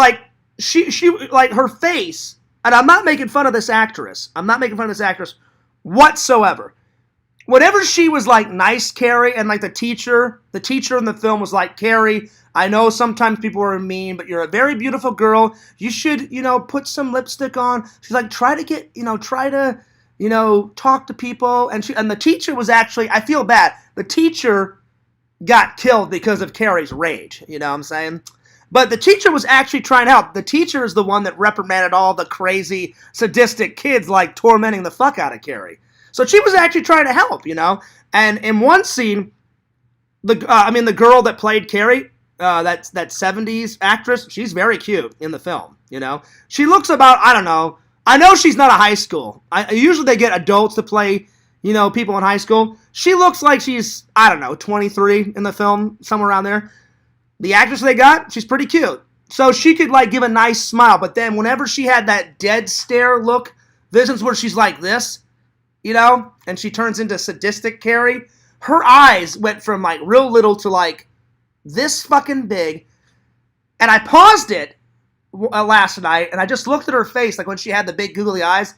she her face, and I'm not making fun of this actress. Whatsoever. Whatever she was nice Carrie, and the teacher in the film was like, Carrie, I know sometimes people are mean, but you're a very beautiful girl. You should, put some lipstick on. She's like, try to talk to people. And the teacher was actually, I feel bad. The teacher got killed because of Carrie's rage. You know what I'm saying? But the teacher was actually trying to help. The teacher is the one that reprimanded all the crazy, sadistic kids tormenting the fuck out of Carrie. So she was actually trying to help, And in one scene, the girl that played Carrie, that 70s actress, she's very cute in the film, She looks about, I don't know. I know she's not a high school. Usually they get adults to play, people in high school. She looks like she's, I don't know, 23 in the film, somewhere around there. The actress they got, she's pretty cute. So she could give a nice smile, but then whenever she had that dead stare look, visions where she's like this, and she turns into sadistic Carrie, her eyes went from real little to this fucking big. And I paused it last night, and I just looked at her face, when she had the big googly eyes,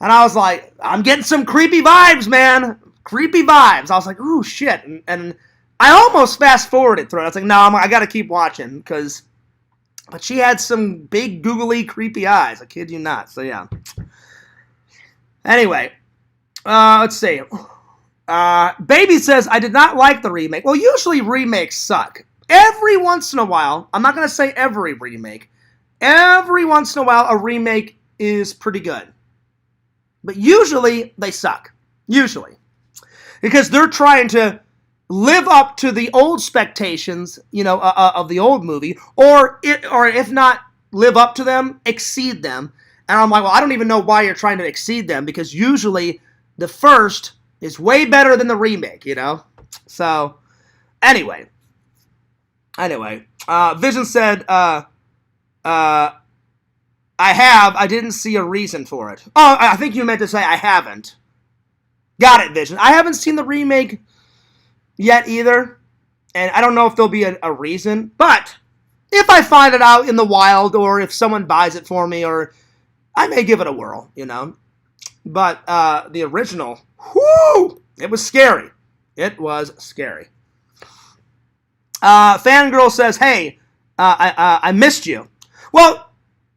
and I was like, I'm getting some creepy vibes, man. Creepy vibes. I was like, ooh, shit. And I almost fast-forwarded through it. I was like, no, I got to keep watching, because But she had some big, googly, creepy eyes. I kid you not. So, yeah. Anyway, let's see. Baby says, I did not like the remake. Well, usually remakes suck. Every once in a while, I'm not going to say every remake. Every once in a while, a remake is pretty good. But usually, they suck. Usually. Because they're trying to live up to the old expectations, of the old movie, or if not live up to them, exceed them. And I'm like, well, I don't even know why you're trying to exceed them, because usually the first is way better than the remake, So, anyway, Vision said, I didn't see a reason for it. Oh, I think you meant to say I haven't. Got it, Vision. I haven't seen the remake yet either, and I don't know if there'll be a reason, but if I find it out in the wild, or if someone buys it for me, or I may give it a whirl, But the original, whoo, it was scary. It was scary. Fangirl says, hey, I missed you. Well,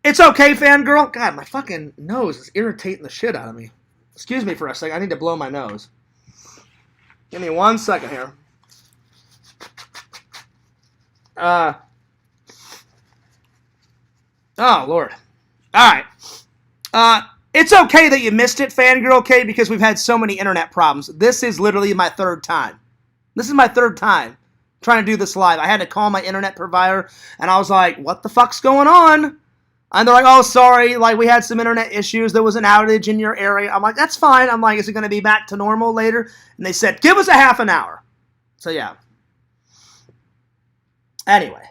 it's okay, Fangirl. God, my fucking nose is irritating the shit out of me. Excuse me for a second. I need to blow my nose. Give me 1 second here. Oh, Lord. All right. It's okay that you missed it, Fangirl, okay, because we've had so many internet problems. This is literally my third time. This is my third time trying to do this live. I had to call my internet provider, and I was like, what the fuck's going on? And they're like, oh, sorry, we had some internet issues. There was an outage in your area. I'm like, that's fine. I'm like, is it going to be back to normal later? And they said, give us a half an hour. So, yeah. Anyway.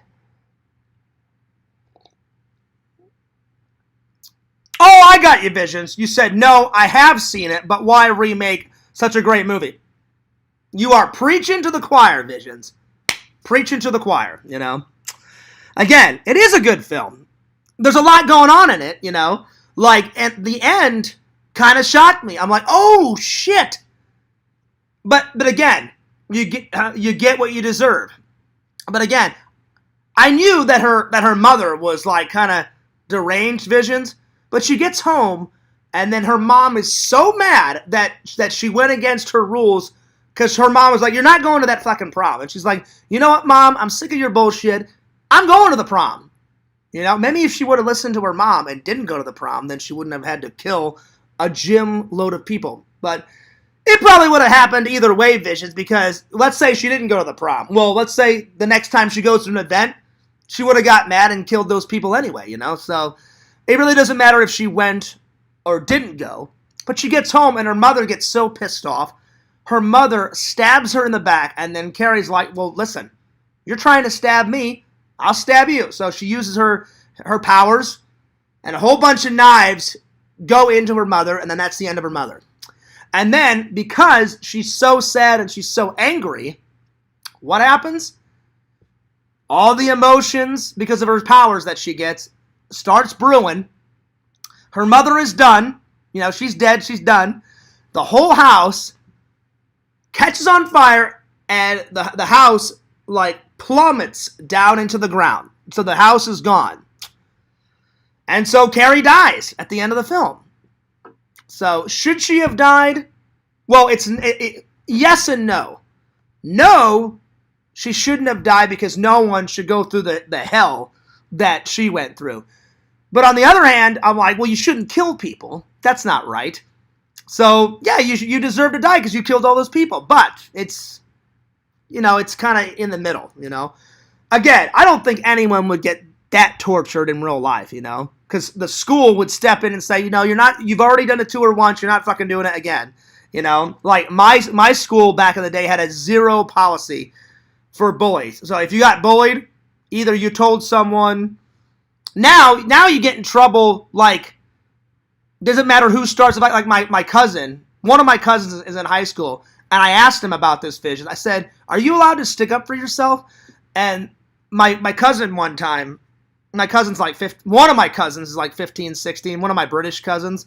Oh, I got you, Visions. You said, no, I have seen it, but why remake such a great movie? You are preaching to the choir, Visions. Preaching to the choir, Again, it is a good film. There's a lot going on in it, at the end kind of shocked me. I'm like, oh, shit. But again, you get what you deserve. But again, I knew that her mother was kind of deranged, Visions, but she gets home and then her mom is so mad that she went against her rules, because her mom was like, you're not going to that fucking prom. And she's like, you know what, Mom? I'm sick of your bullshit. I'm going to the prom. Maybe if she would have listened to her mom and didn't go to the prom, then she wouldn't have had to kill a gym load of people. But it probably would have happened either way, Visions, because let's say she didn't go to the prom. Well, let's say the next time she goes to an event, she would have got mad and killed those people anyway, So it really doesn't matter if she went or didn't go. But she gets home and her mother gets so pissed off. Her mother stabs her in the back, and then Carrie's like, well, listen, you're trying to stab me, I'll stab you. So she uses her powers, and a whole bunch of knives go into her mother, and then that's the end of her mother. And then, because she's so sad and she's so angry, what happens? All the emotions, because of her powers that she gets, starts brewing. Her mother is done. She's dead. She's done. The whole house catches on fire, and the house, plummets down into the ground. So the house is gone. And so Carrie dies at the end of the film. So should she have died? Well, yes and no. No, she shouldn't have died, because no one should go through the hell that she went through. But on the other hand, I'm like, well, you shouldn't kill people. That's not right. So, yeah, you deserve to die because you killed all those people. But it's, it's kind of in the middle, Again, I don't think anyone would get that tortured in real life, Because the school would step in and say, you've already done a tour once, you're not fucking doing it again. My school back in the day had a zero policy for bullies. So if you got bullied, either you told someone. Now you get in trouble, doesn't matter who starts the fight. My cousin, one of my cousins is in high school, and I asked him about this, Vision. I said, are you allowed to stick up for yourself? And my cousin one time, my cousin's one of my cousins is 15, 16, one of my British cousins,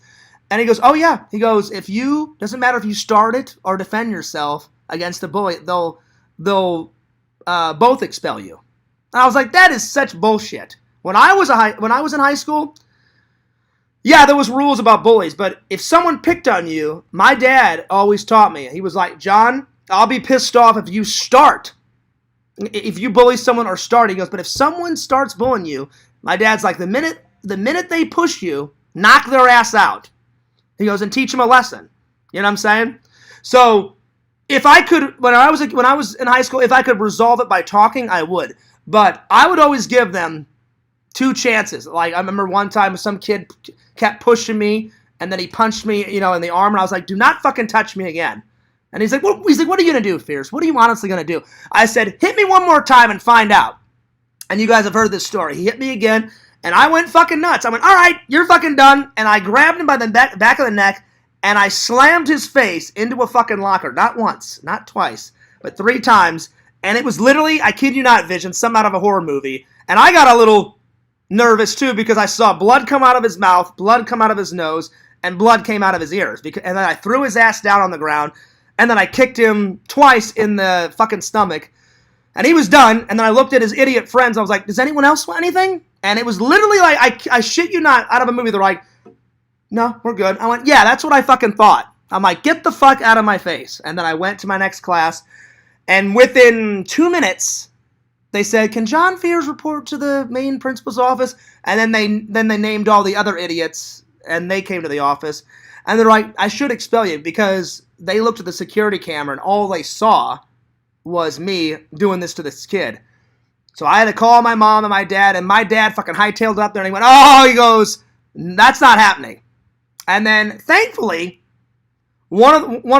and he goes, oh yeah, he goes, doesn't matter if you start it or defend yourself against a bully, they'll both expel you. And I was like, that is such bullshit. When I was in high school, yeah, there was rules about bullies, but if someone picked on you, my dad always taught me. He was like, John, I'll be pissed off if you start. If you bully someone or start, he goes, but if someone starts bullying you, my dad's like, the minute they push you, knock their ass out. He goes, and teach them a lesson. You know what I'm saying? So if I could, when I was in high school, if I could resolve it by talking, I would. But I would always give them 2 chances. Like, I remember one time some kid kept pushing me, and then he punched me, in the arm, and I was like, do not fucking touch me again. And he's like, what are you going to do, Fierce? What are you honestly going to do? I said, hit me one more time and find out. And you guys have heard this story. He hit me again, and I went fucking nuts. I went, all right, you're fucking done. And I grabbed him by the back of the neck, and I slammed his face into a fucking locker. Not once, not twice, but 3 times. And it was literally, I kid you not, Vision, some out of a horror movie. And I got a little nervous, too, because I saw blood come out of his mouth, blood come out of his nose, and blood came out of his ears. And then I threw his ass down on the ground, and then I kicked him twice in the fucking stomach. And he was done, and then I looked at his idiot friends, and I was like, does anyone else want anything? And it was literally like, I shit you not, out of a movie, they're like, no, we're good. I went, yeah, that's what I fucking thought. I'm like, get the fuck out of my face. And then I went to my next class, and within 2 minutes, they said, can John Fears report to the main principal's office? And then they named all the other idiots, and they came to the office. And they're like, I should expel you, because they looked at the security camera, and all they saw was me doing this to this kid. So I had to call my mom and my dad fucking hightailed up there, and he went, oh, he goes, that's not happening. And then, thankfully, one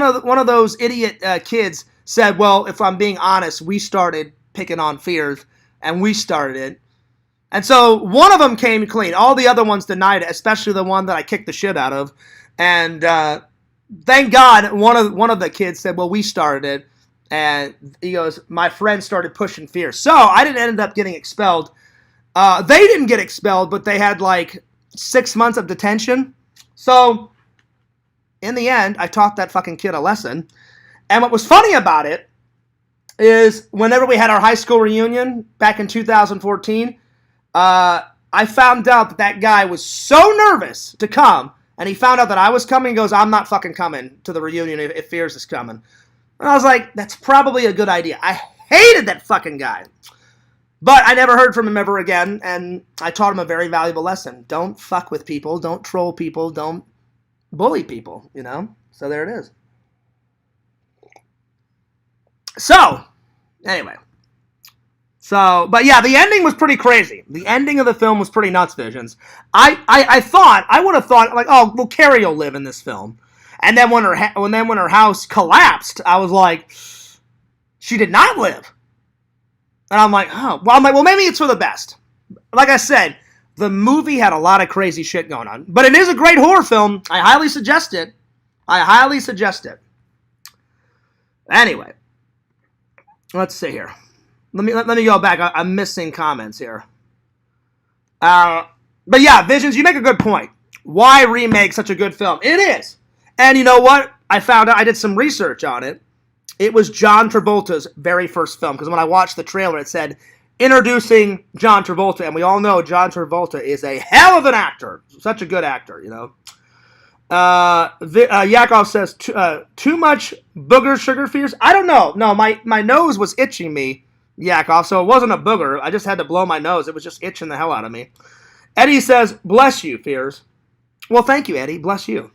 of those idiot kids said, well, if I'm being honest, we started picking on Fears, and we started it. And so one of them came clean. All the other ones denied it, especially the one that I kicked the shit out of. And thank God one of the kids said, well, we started it. And he goes, my friend started pushing Fears. So I didn't end up getting expelled. They didn't get expelled, but they had like 6 months of detention. So in the end, I taught that fucking kid a lesson. And what was funny about it is whenever we had our high school reunion back in 2014, I found out that guy was so nervous to come, and he found out that I was coming. He goes, I'm not fucking coming to the reunion if Fears is coming. And I was like, that's probably a good idea. I hated that fucking guy. But I never heard from him ever again, and I taught him a very valuable lesson. Don't fuck with people. Don't troll people. Don't bully people, So there it is. So, anyway. But yeah, the ending was pretty crazy. The ending of the film was pretty nuts, Visions. I would have thought, like, oh, well, Carrie will live in this film. And then when her house collapsed, I was like, she did not live. And I'm like, oh. Well, maybe it's for the best. Like I said, the movie had a lot of crazy shit going on. But it is a great horror film. I highly suggest it. Anyway. Let's see here. Let me go back. I'm missing comments here. But yeah, Visions, you make a good point. Why remake such a good film? It is. And you know what? I found out, I did some research on it. It was John Travolta's very first film. Because when I watched the trailer, it said, introducing John Travolta. And we all know John Travolta is a hell of an actor. Such a good actor, Yakov says, too much booger sugar Fears? I don't know. No, my nose was itching me, Yakov, so it wasn't a booger. I just had to blow my nose. It was just itching the hell out of me. Eddie says, bless you, Fears. Well, thank you, Eddie. Bless you.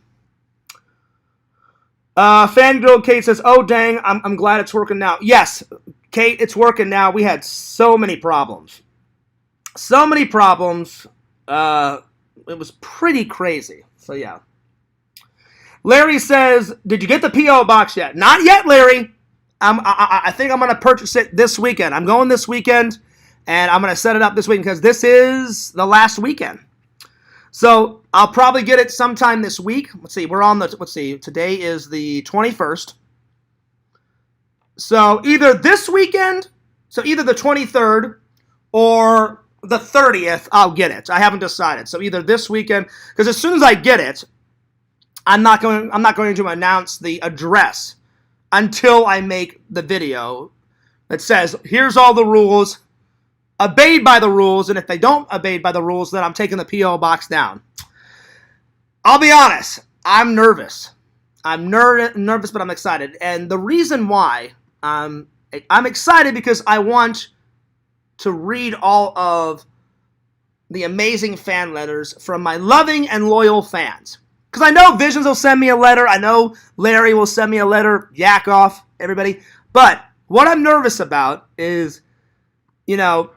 Fangirl Kate says, oh, dang, I'm glad it's working now. Yes, Kate, it's working now. We had so many problems. It was pretty crazy. So, yeah. Larry says, did you get the P.O. box yet? Not yet, Larry. I think I'm going to purchase it this weekend. I'm going this weekend, and I'm going to set it up this weekend because this is the last weekend. So I'll probably get it sometime this week. Let's see, today is the 21st. So either this weekend, either the 23rd or the 30th, I'll get it. I haven't decided. So either this weekend, because as soon as I get it, I'm not going to announce the address until I make the video that says, here's all the rules. obeyed by the rules, and if they don't obey by the rules, then I'm taking the P.O. box down. I'll be honest, I'm nervous. I'm nervous, but I'm excited. And the reason why I'm excited because I want to read all of the amazing fan letters from my loving and loyal fans. Because I know Visions will send me a letter. I know Larry will send me a letter. Yak off, everybody. But what I'm nervous about is, you know,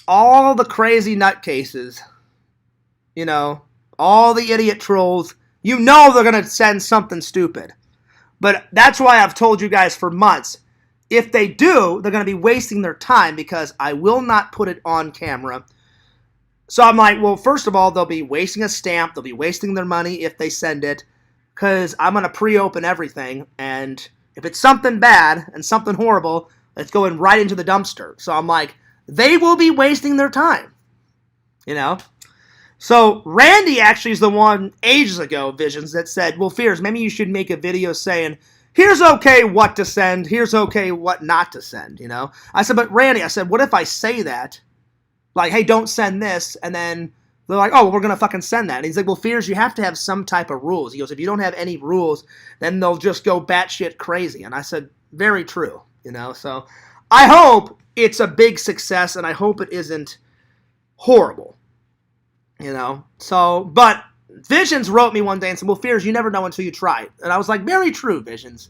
all the crazy nutcases, you know, all the idiot trolls, you know they're going to send something stupid. But that's why I've told you guys for months, if they do, they're going to be wasting their time because I will not put it on camera. So I'm like, well, first of all, they'll be wasting a stamp. They'll be wasting their money if they send it because I'm going to pre-open everything. And if it's something bad and something horrible, it's going right into the dumpster. So I'm like, they will be wasting their time, you know? So Randy actually is the one ages ago, Visions, that said, well, Fears, maybe you should make a video saying, here's okay what to send, here's okay what not to send, you know? I said, but Randy, I said, what if I say that? Like, hey, don't send this, and then they're like, oh, well, we're going to fucking send that. And he's like, well, Fears, you have to have some type of rules. He goes, if you don't have any rules, then they'll just go batshit crazy. And I said, very true, you know? So I hope it's a big success, and I hope it isn't horrible, you know? So, but Visions wrote me one day and said, well, Fears, you never know until you try it. And I was like, very true, Visions.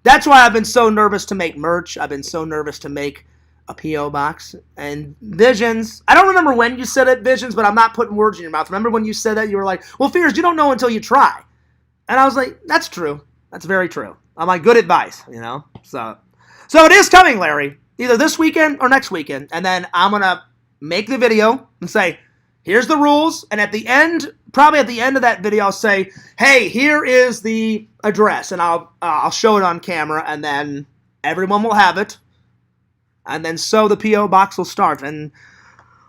That's why I've been so nervous to make merch. I've been so nervous to make a P.O. box. And Visions, I don't remember when you said it, Visions, but I'm not putting words in your mouth. Remember when you said that? You were like, well, Fears, you don't know until you try. And I was like, that's true. That's very true. I'm like, good advice, you know? So it is coming, Larry. Either this weekend or next weekend. And then I'm going to make the video and say, here's the rules. And at the end, probably at the end of that video, I'll say, hey, here is the address. And I'll show it on camera. And then everyone will have it. And then so the P.O. box will start. And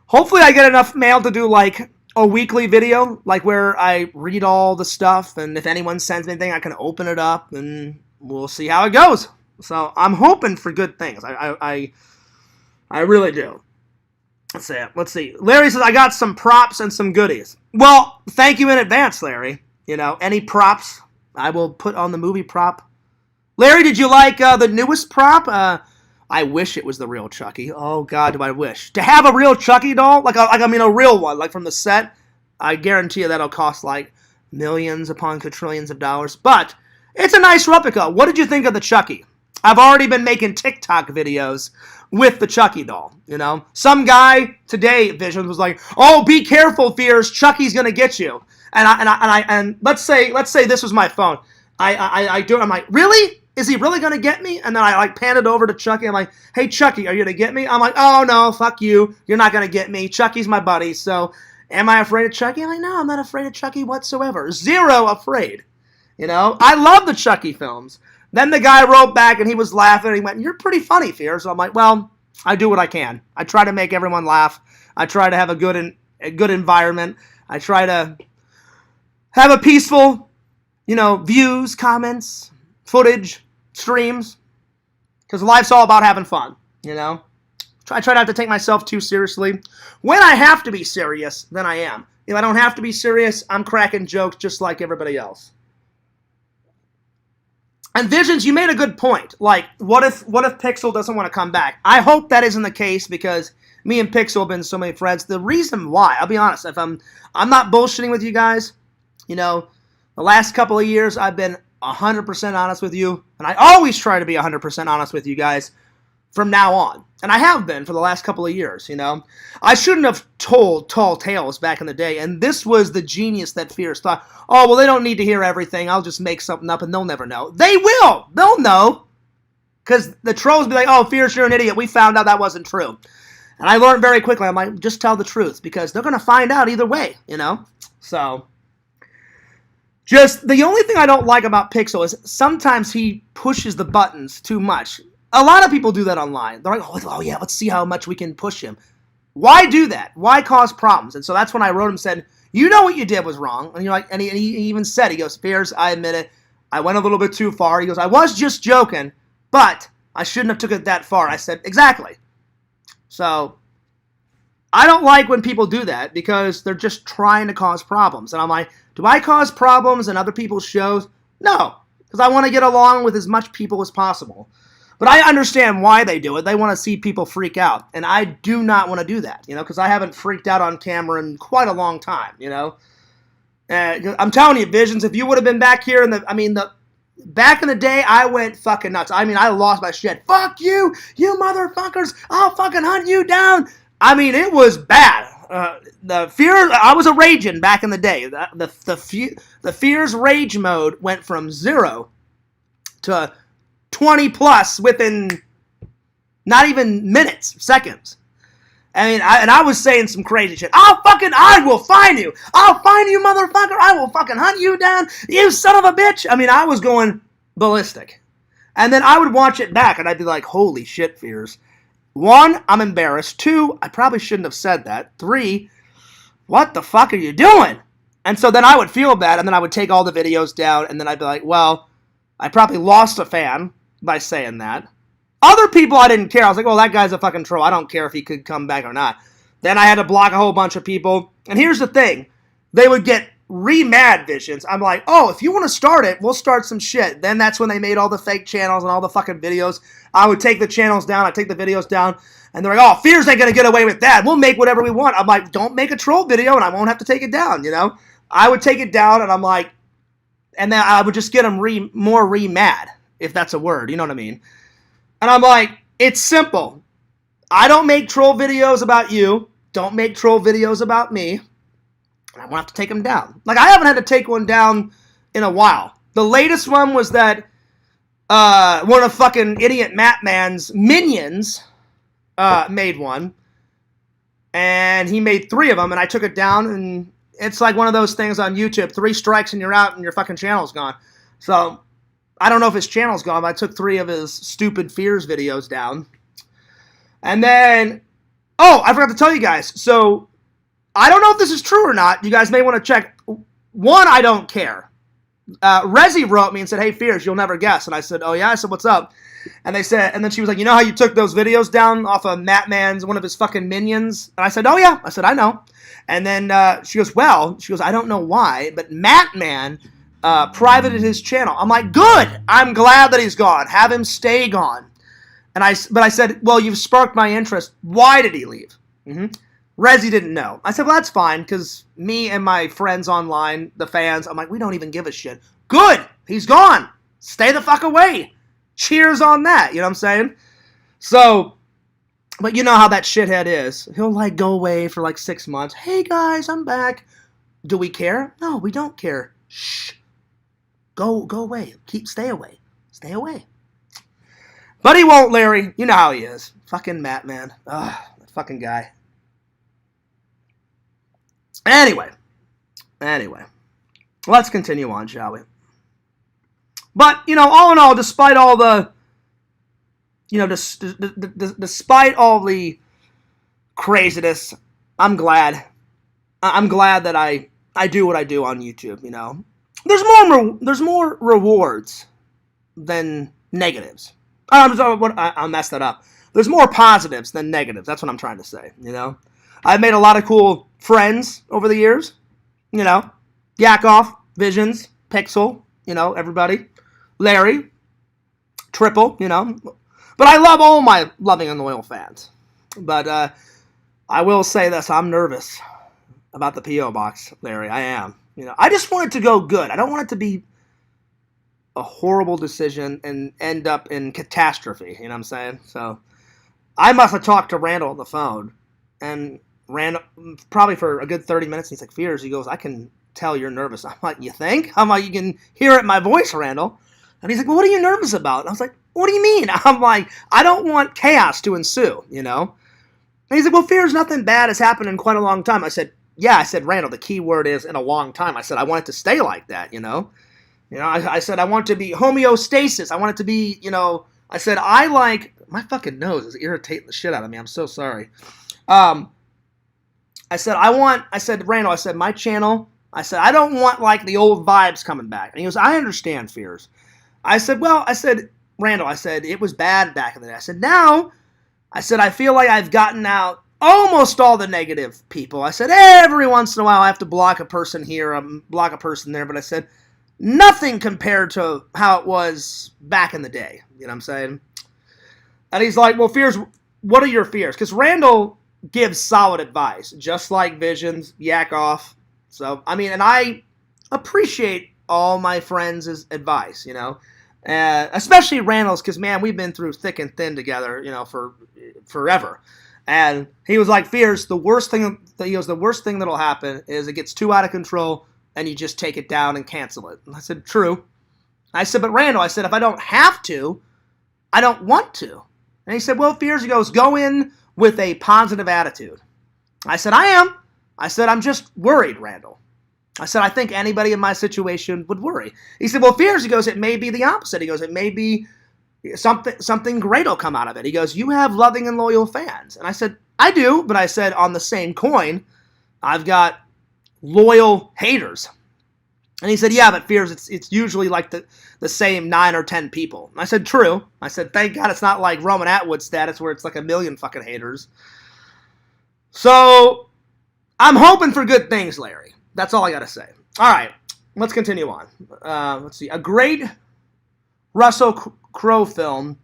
hopefully I get enough mail to do like a weekly video, like where I read all the stuff. And if anyone sends anything, I can open it up and we'll see how it goes. So I'm hoping for good things. I really do. Let's see. Larry says, I got some props and some goodies. Well, thank you in advance, Larry. You know, any props I will put on the movie prop. Larry, did you like the newest prop? I wish it was the real Chucky. Oh, God, do I wish. To have a real Chucky doll, a real one, like from the set, I guarantee you that'll cost like millions upon quadrillions of dollars. But it's a nice replica. What did you think of the Chucky? I've already been making TikTok videos with the Chucky doll, you know? Some guy today, Visions, was like, oh, be careful, Fears, Chucky's gonna get you. And let's say this was my phone. I'm like, really? Is he really gonna get me? And then I like pan it over to Chucky. I'm like, hey, Chucky, are you gonna get me? I'm like, oh, no, fuck you. You're not gonna get me. Chucky's my buddy, so am I afraid of Chucky? I'm like, no, I'm not afraid of Chucky whatsoever. Zero afraid, you know? I love the Chucky films. Then the guy wrote back and he was laughing and he went, you're pretty funny, Fear. So I'm like, well, I do what I can. I try to make everyone laugh. I try to have a good environment. I try to have a peaceful, you know, views, comments, footage, streams. Because life's all about having fun, you know. I try not to take myself too seriously. When I have to be serious, then I am. If I don't have to be serious, I'm cracking jokes just like everybody else. And Visions, you made a good point. Like, what if Pixel doesn't want to come back? I hope that isn't the case because me and Pixel have been so many friends. The reason why, I'll be honest, if I'm not bullshitting with you guys. You know, the last couple of years I've been 100% honest with you, and I always try to be 100% honest with you guys from now on. And I have been for the last couple of years, you know. I shouldn't have told tall tales back in the day, and this was the genius that Fierce thought, oh, well, they don't need to hear everything. I'll just make something up, and they'll never know. They will. They'll know. Because the trolls be like, oh, Fierce, you're an idiot. We found out that wasn't true. And I learned very quickly, I'm like, just tell the truth, because they're going to find out either way, you know. So, just the only thing I don't like about Pixel is sometimes he pushes the buttons too much. A lot of people do that online. They're like, oh yeah, let's see how much we can push him. Why do that? Why cause problems? And so that's when I wrote him and said, you know what you did was wrong. And you're like, and he even said, he goes, Fears, I admit it. I went a little bit too far. He goes, I was just joking, but I shouldn't have took it that far. I said, exactly. So I don't like when people do that because they're just trying to cause problems. And I'm like, do I cause problems in other people's shows? No, because I want to get along with as much people as possible. But I understand why they do it. They want to see people freak out. And I do not want to do that, because I haven't freaked out on camera in quite a long time, I'm telling you, Visions, if you would have been back here back in the day, I went fucking nuts. I lost my shit. Fuck you, you motherfuckers. I'll fucking hunt you down. It was bad. The fear, I was a raging back in the day. The fear's rage mode went from 0 to 20 plus within not even minutes, seconds. I was saying some crazy shit. I will find you. I'll find you, motherfucker. I will fucking hunt you down, you son of a bitch. I was going ballistic. And then I would watch it back, and I'd be like, holy shit, Fears. 1, I'm embarrassed. 2, I probably shouldn't have said that. 3, what the fuck are you doing? And so then I would feel bad, and then I would take all the videos down, and then I'd be like, well, I probably lost a fan by saying that. Other people, I didn't care. I was like, well, that guy's a fucking troll. I don't care if he could come back or not. Then I had to block a whole bunch of people. And here's the thing. They would get re-mad, Visions. I'm like, oh, if you want to start it, we'll start some shit. Then that's when they made all the fake channels and all the fucking videos. I would take the channels down. I'd take the videos down. And they're like, oh, Fears ain't going to get away with that. We'll make whatever we want. I'm like, don't make a troll video and I won't have to take it down, I would take it down and I'm like, and then I would just get them more re-mad, if that's a word. You know what I mean? And I'm like, it's simple. I don't make troll videos about you. Don't make troll videos about me. And I won't have to take them down. Like, I haven't had to take one down in a while. The latest one was that one of fucking idiot Matman's minions made one. And he made 3 of them, and I took it down, and it's like one of those things on YouTube. 3 strikes and you're out, and your fucking channel's gone. So I don't know if his channel's gone, but I took 3 of his stupid Fears videos down. And then, I forgot to tell you guys. So, I don't know if this is true or not. You guys may want to check. 1, I don't care. Rezi wrote me and said, hey, Fears, you'll never guess. And I said, oh, yeah? I said, what's up? And then she was like, you know how you took those videos down off of Matman's, one of his fucking minions? And I said, oh, yeah. I said, I know. And then she goes, I don't know why, but Matman privated his channel. I'm like, good. I'm glad that he's gone. Have him stay gone. But I said, well, you've sparked my interest. Why did he leave? Rezi didn't know. I said, well, that's fine, because me and my friends online, the fans, I'm like, we don't even give a shit. Good. He's gone. Stay the fuck away. Cheers on that. You know what I'm saying? So, but you know how that shithead is. He'll go away for 6 months. Hey guys, I'm back. Do we care? No, we don't care. Shh. Go away. Stay away. Stay away. But he won't, Larry. You know how he is. Fucking Matman. Ugh, that fucking guy. Anyway. Let's continue on, shall we? But, all in all, despite all the, despite all the craziness, I'm glad. I'm glad that I do what I do on YouTube, There's more rewards than negatives. I messed that up. There's more positives than negatives. That's what I'm trying to say, I've made a lot of cool friends over the years, Yakov, Visions, Pixel, everybody. Larry, Triple, But I love all my loving and loyal fans. But I will say this, I'm nervous about the P.O. box, Larry. I am. I just want it to go good. I don't want it to be a horrible decision and end up in catastrophe. You know what I'm saying? So I must have talked to Randall on the phone. And Randall, probably for a good 30 minutes, he's like, Fears, he goes, I can tell you're nervous. I'm like, you think? I'm like, you can hear it in my voice, Randall. And he's like, well, what are you nervous about? And I was like, what do you mean? I'm like, I don't want chaos to ensue, And he's like, well, Fears, nothing bad has happened in quite a long time. I said, yeah, I said, Randall, the key word is in a long time. I said, I want it to stay like that, I said, I want it to be homeostasis. I want it to be, I said, my fucking nose is irritating the shit out of me. I'm so sorry. I said, Randall, I said, my channel, I said, I don't want the old vibes coming back. And he goes, I understand, Fears. I said, Randall, I said, it was bad back in the day. I said, now, I said, I feel like I've gotten out almost all the negative people. I said every once in a while I have to block a person here, block a person there, but I said nothing compared to how it was back in the day. You know what I'm saying? And he's like, well, fears, what are your fears? Because Randall gives solid advice, just like Visions, yak off. So, I mean, and I appreciate all my friends' advice, you know, especially Randall's, because, man, we've been through thick and thin together, you know, for forever. And he was like, Fears, the worst thing that'll happen is it gets too out of control and you just take it down and cancel it. And I said, true. I said, but Randall, I said, if I don't have to, I don't want to. And he said, well, Fears, he goes, go in with a positive attitude. I said, I am. I said, I'm just worried, Randall. I said, I think anybody in my situation would worry. He said, well, Fears, he goes, it may be the opposite. He goes, it may be something great will come out of it. He goes, you have loving and loyal fans. And I said, I do, but I said, on the same coin, I've got loyal haters. And he said, yeah, but Fears, it's usually like the same 9 or 10 people. And I said, true. I said, thank God it's not like Roman Atwood status where it's like 1 million fucking haters. So, I'm hoping for good things, Larry. That's all I got to say. All right, let's continue on. Let's see. A great Russell Crowe film,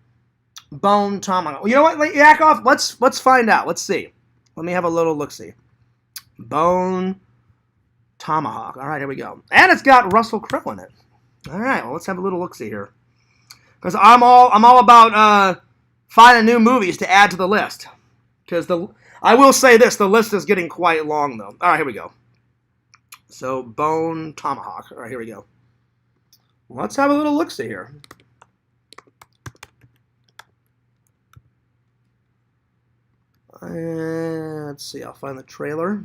Bone Tomahawk. You know what, Yakov? Let's find out. Let's see. Let me have a little look-see. Bone Tomahawk. All right, here we go. And it's got Russell Crowe in it. All right, well, let's have a little look-see here. Because I'm all about finding new movies to add to the list. Because I will say this, the list is getting quite long, though. All right, here we go. So, Bone Tomahawk. All right, here we go. Let's have a little look-see here. Let's see, I'll find the trailer.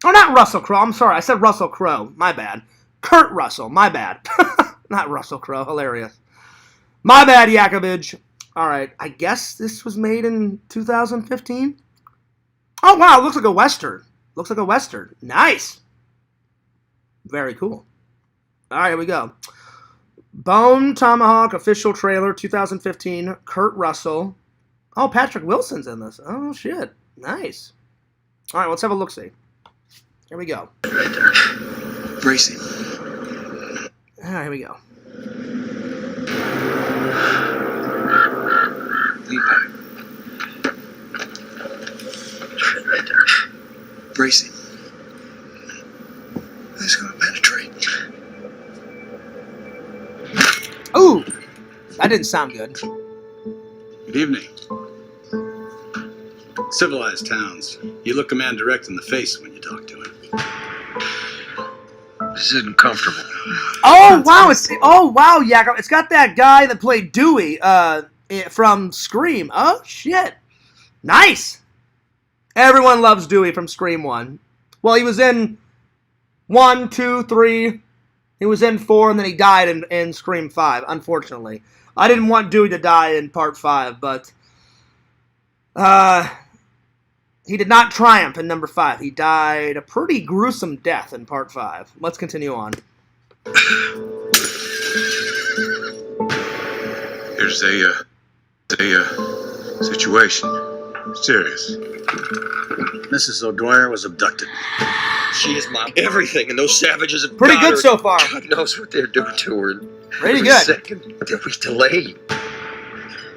Oh, not Russell Crowe. I'm sorry, I said Russell Crowe. My bad. Kurt Russell. My bad. Not Russell Crowe. Hilarious. My bad, Yakovich. All right, I guess this was made in 2015. Oh, wow, it looks like a Western. Looks like a Western. Nice. Very cool. All right, here we go. Bone Tomahawk official trailer 2015. Kurt Russell. Oh, Patrick Wilson's in this. Oh, shit. Nice. All right, let's have a look-see. Here we go. Right there. Bracing. All right, here we go. Lean back. Right there. Bracing. This is going to penetrate. Ooh, that didn't sound good. Good evening. Civilized towns. You look a man direct in the face when you talk to him. This isn't comfortable. Oh wow, Yakov. It's got that guy that played Dewey from Scream. Oh shit. Nice. Everyone loves Dewey from Scream 1. Well, he was in 1, 2, 3. He was in 4, and then he died in Scream 5, unfortunately. I didn't want Dewey to die in Part 5, but he did not triumph in number 5. He died a pretty gruesome death in Part 5. Let's continue on. Here's a situation. Serious. Mrs. O'Dwyer was abducted. She is my everything, and those savages have Pretty got good her. so far. God knows what they're doing to her. Pretty Every good. second that we delay.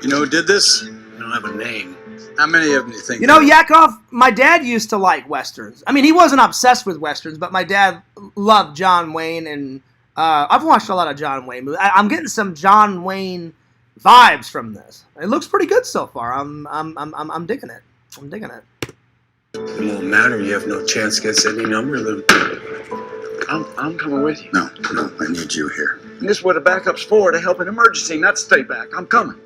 You know who did this? I don't have a name. How many of them do you think? You know, Yakov, my dad used to like Westerns. I mean, he wasn't obsessed with Westerns, but my dad loved John Wayne, and I've watched a lot of John Wayne movies. I'm getting some John Wayne vibes from this. It looks pretty good so far. I'm digging it. I'm digging it. It won't matter. You have no chance against any number of them. I'm coming with you. No, I need you here. And this is what a backup's for, to help an emergency, not stay back. I'm coming.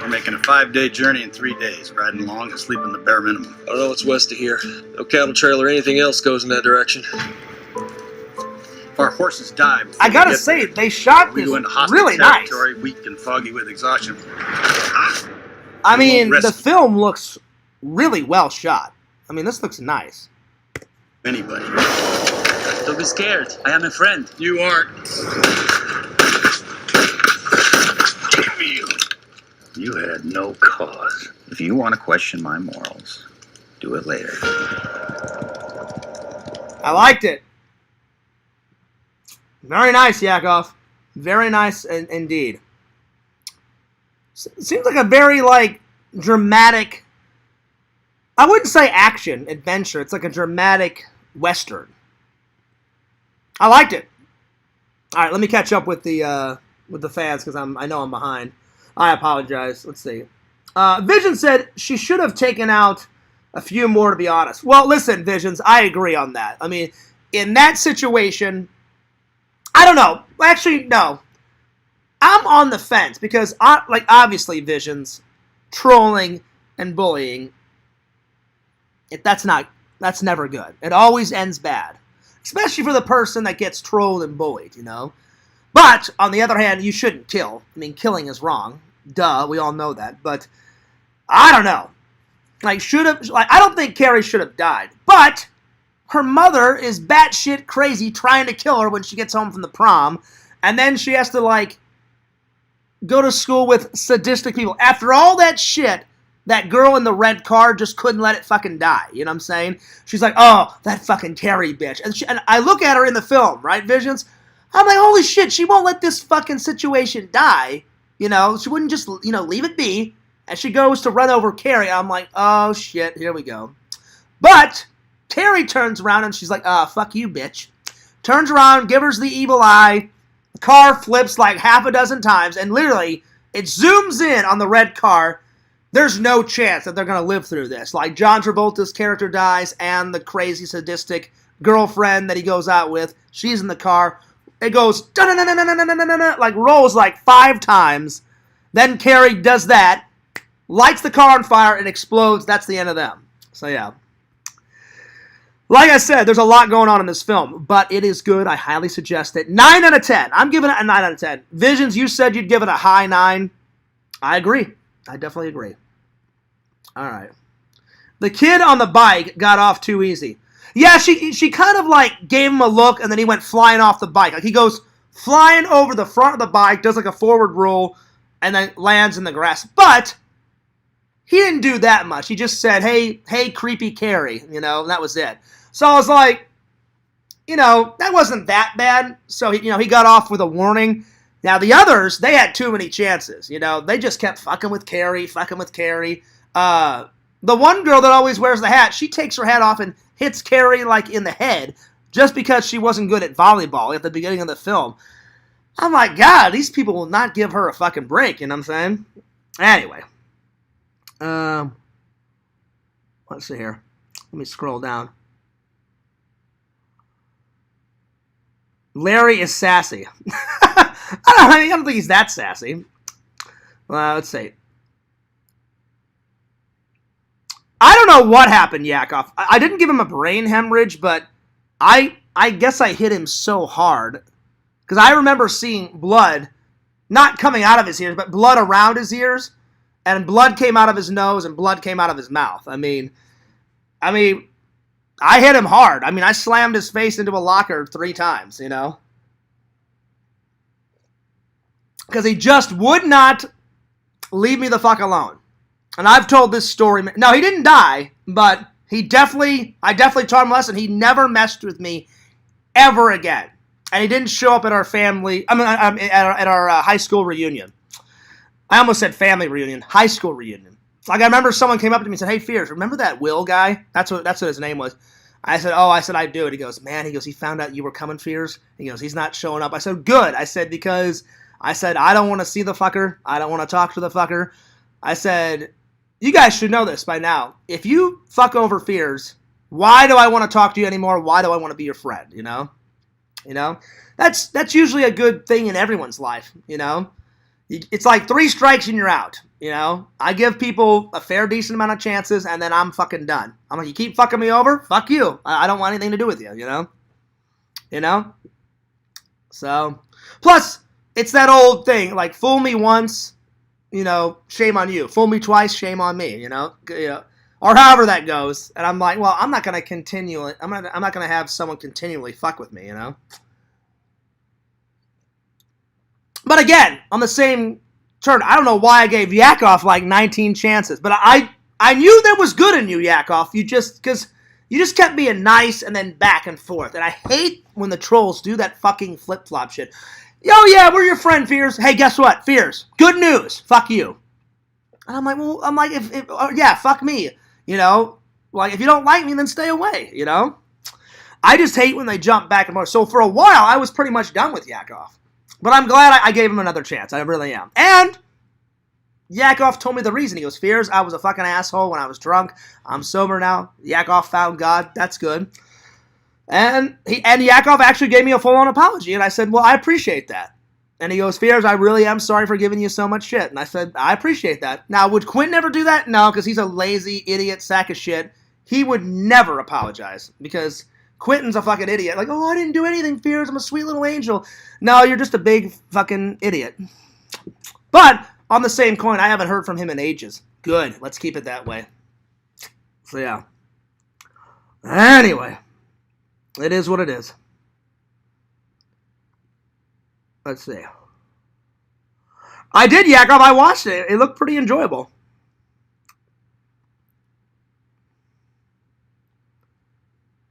We're making a 5-day journey in 3 days, riding along and sleeping the bare minimum. I don't know what's west of here. No cattle trail or anything else goes in that direction. If our horses die before I gotta we get say, there, they shot we this go into hostile really nice. territory, weak and foggy with exhaustion. I mean, Rest- the film looks really well shot. I mean, this looks nice. Anybody. Don't be scared. I am a friend. You aren't. You have at no cause. If you want to question my morals, do it later. I liked it. Very nice, Yakov. Very nice indeed. Seems like a very, like, dramatic... I wouldn't say action, adventure. It's like a dramatic Western. I liked it. All right, let me catch up with the fans because I know I'm behind. I apologize. Let's see. Vision said she should have taken out a few more, to be honest. Well, listen, Visions, I agree on that. I mean, in that situation, I don't know. Actually, no. I'm on the fence because, obviously, Visions, trolling and bullying, that's never good. It always ends bad. Especially for the person that gets trolled and bullied, you know? But, on the other hand, you shouldn't kill. I mean, killing is wrong. Duh, we all know that. But, I don't know. I don't think Carrie should have died. But, her mother is batshit crazy trying to kill her when she gets home from the prom. And then she has to, go to school with sadistic people. After all that shit, that girl in the red car just couldn't let it fucking die. You know what I'm saying? She's like, oh, that fucking Carrie bitch. And I look at her in the film, right, Visions? I'm like, holy shit, she won't let this fucking situation die. You know, she wouldn't just, leave it be. And she goes to run over Carrie. I'm like, oh shit, here we go. But Carrie turns around and she's like, fuck you, bitch. Turns around, gives her the evil eye. The car flips like half a dozen times. And literally, it zooms in on the red car. There's no chance that they're going to live through this. Like, John Travolta's character dies, and the crazy, sadistic girlfriend that he goes out with, she's in the car. It goes, like, rolls like 5 times. Then Carrie does that, lights the car on fire, and explodes. That's the end of them. So, yeah. Like I said, there's a lot going on in this film, but it is good. I highly suggest it. 9 out of 10. I'm giving it a 9 out of 10. Visions, you said you'd give it a high 9. I agree. I definitely agree. All right. The kid on the bike got off too easy. Yeah, she kind of gave him a look, and then he went flying off the bike. Like, he goes flying over the front of the bike, does a forward roll, and then lands in the grass. But he didn't do that much. He just said, hey, creepy Carrie, and that was it. So I was like, that wasn't that bad. So, he got off with a warning. Now, the others, they had too many chances. They just kept fucking with Carrie. The one girl that always wears the hat, she takes her hat off and hits Carrie, in the head just because she wasn't good at volleyball at the beginning of the film. I'm like, God, these people will not give her a fucking break, you know what I'm saying? Anyway. Let's see here. Let me scroll down. Larry is sassy. I don't think he's that sassy. Let's see. I don't know what happened, Yakov. I didn't give him a brain hemorrhage, but I guess I hit him so hard. Because I remember seeing blood, not coming out of his ears, but blood around his ears. And blood came out of his nose and blood came out of his mouth. I mean, I hit him hard. I slammed his face into a locker 3 times, Because he just would not leave me the fuck alone. And I've told this story. No, he didn't die, but I definitely taught him a lesson. He never messed with me ever again. And he didn't show up at our at our high school reunion. I almost said family reunion, high school reunion. I remember someone came up to me and said, "Hey, Fierce, remember that Will guy?" That's what his name was. I said, I do. And he goes, man, he found out you were coming, Fierce. He goes, he's not showing up. I said, good. I said, because I don't want to see the fucker. I don't want to talk to the fucker. I said, you guys should know this by now. If you fuck over Fierce, why do I want to talk to you anymore? Why do I want to be your friend? That's usually a good thing in everyone's life. It's like 3 strikes and you're out. I give people a fair, decent amount of chances, and then I'm fucking done. I'm like, you keep fucking me over? Fuck you. I don't want anything to do with you, So, plus, it's that old thing, fool me once, shame on you. Fool me twice, shame on me, or however that goes. And I'm like, well, I'm not going to I'm not going to have someone continually fuck with me, But again, on the same turn. I don't know why I gave Yakov like 19 chances, but I knew there was good in you, Yakov. Because you just kept being nice and then back and forth. And I hate when the trolls do that fucking flip-flop shit. Yo, yeah, we're your friend, Fears. Hey, guess what? Fears. Good news. Fuck you. And I'm like, yeah, fuck me. You know? Like, if you don't like me, then stay away, you know? I just hate when they jump back and forth. So for a while, I was pretty much done with Yakov. But I'm glad I gave him another chance. I really am. And Yakov told me the reason. He goes, Fears, I was a fucking asshole when I was drunk. I'm sober now. Yakov found God. That's good. And Yakov actually gave me a full-on apology. And I said, well, I appreciate that. And he goes, Fears, I really am sorry for giving you so much shit. And I said, I appreciate that. Now, would Quentin ever do that? No, because he's a lazy, idiot sack of shit. He would never apologize. Because Quentin's a fucking idiot. Like, oh, I didn't do anything, Fears. I'm a sweet little angel. No, you're just a big fucking idiot. But on the same coin, I haven't heard from him in ages. Good. Let's keep it that way. So, yeah. Anyway. It is what it is. Let's see. I did, Yakov. I watched it. It looked pretty enjoyable.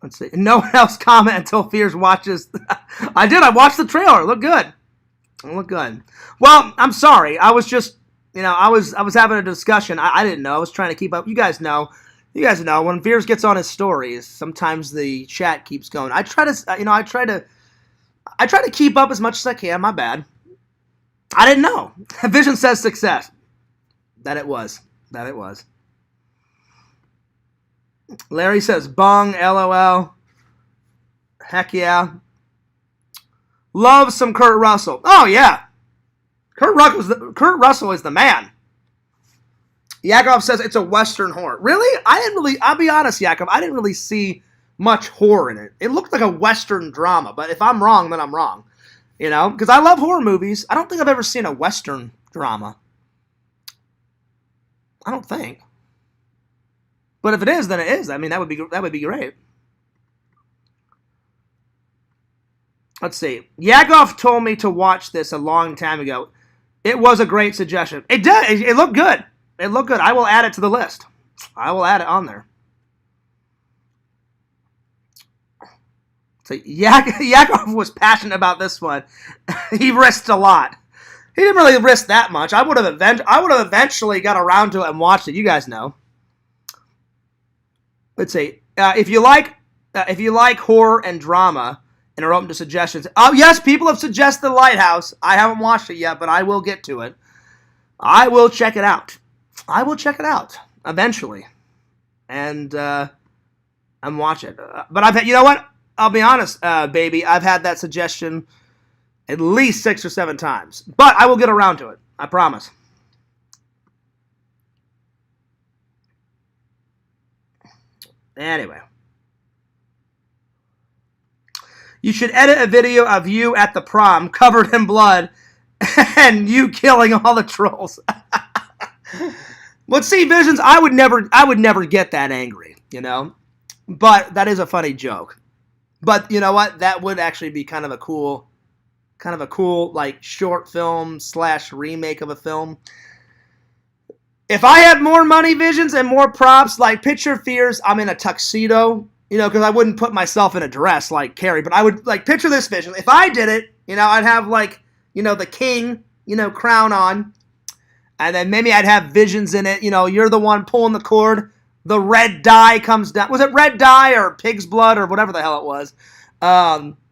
Let's see. No one else comment until Fears watches. I did. I watched the trailer. It looked good. It looked good. Well, I'm sorry. I was just, I was having a discussion. I didn't know. I was trying to keep up. You guys know when Fears gets on his stories, sometimes the chat keeps going. I try to keep up as much as I can. My bad. I didn't know. Vision says success. That it was. Larry says bung, LOL. Heck yeah. Love some Kurt Russell. Oh yeah. Kurt Russell is the man. Yakov says it's a Western horror. Really? I'll be honest, Yakov, I didn't really see much horror in it. It looked like a Western drama, but if I'm wrong, then I'm wrong. Because I love horror movies. I don't think I've ever seen a Western drama. I don't think. But if it is, then it is. I mean, that would be great. Let's see. Yakov told me to watch this a long time ago. It was a great suggestion. It did. It looked good. It looked good. I will add it to the list. I will add it on there. So Yakov was passionate about this one. He risked a lot. He didn't really risk that much. I would have eventually got around to it and watched it. You guys know. Let's see. If you like horror and drama and are open to suggestions. Oh yes, people have suggested The Lighthouse. I haven't watched it yet, but I will get to it. I will check it out. Eventually, and watch it. But you know what? I'll be honest, baby. I've had that suggestion at least 6 or 7 times, but I will get around to it. I promise. Anyway, you should edit a video of you at the prom, covered in blood, and you killing all the trolls. But see, Visions, I would never get that angry, But that is a funny joke. But you know what? That would actually be kind of a cool like short film / remake of a film. If I had more money, Visions, and more props, like picture Fears, I'm in a tuxedo, because I wouldn't put myself in a dress like Carrie, but I would like picture this Vision. If I did it, I'd have like, the king, crown on. And then maybe I'd have Visions in it. You're the one pulling the cord. The red dye comes down. Was it red dye or pig's blood or whatever the hell it was?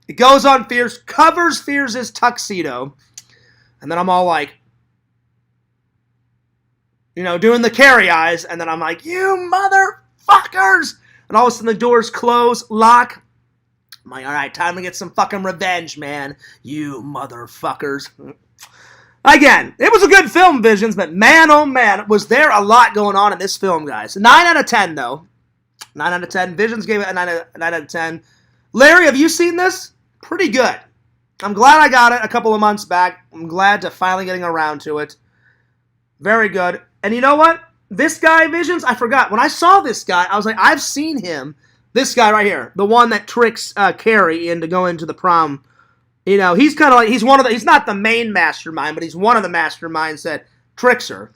It goes on Fears, covers Fears' tuxedo. And then I'm all like, doing the Carrie eyes. And then I'm like, you motherfuckers. And all of a sudden the doors close, lock. I'm like, all right, time to get some fucking revenge, man. You motherfuckers. Again, it was a good film, Visions, but man, oh man, was there a lot going on in this film, guys. 9 out of 10, though. 9 out of 10. Visions gave it a 9 out of 10. Larry, have you seen this? Pretty good. I'm glad I got it a couple of months back. I'm glad to finally getting around to it. Very good. And you know what? This guy, Visions, I forgot. When I saw this guy, I was like, I've seen him. This guy right here. The one that tricks Carrie into going to the prom You know, he's kind of like, he's not the main mastermind, but he's one of the masterminds that tricks her.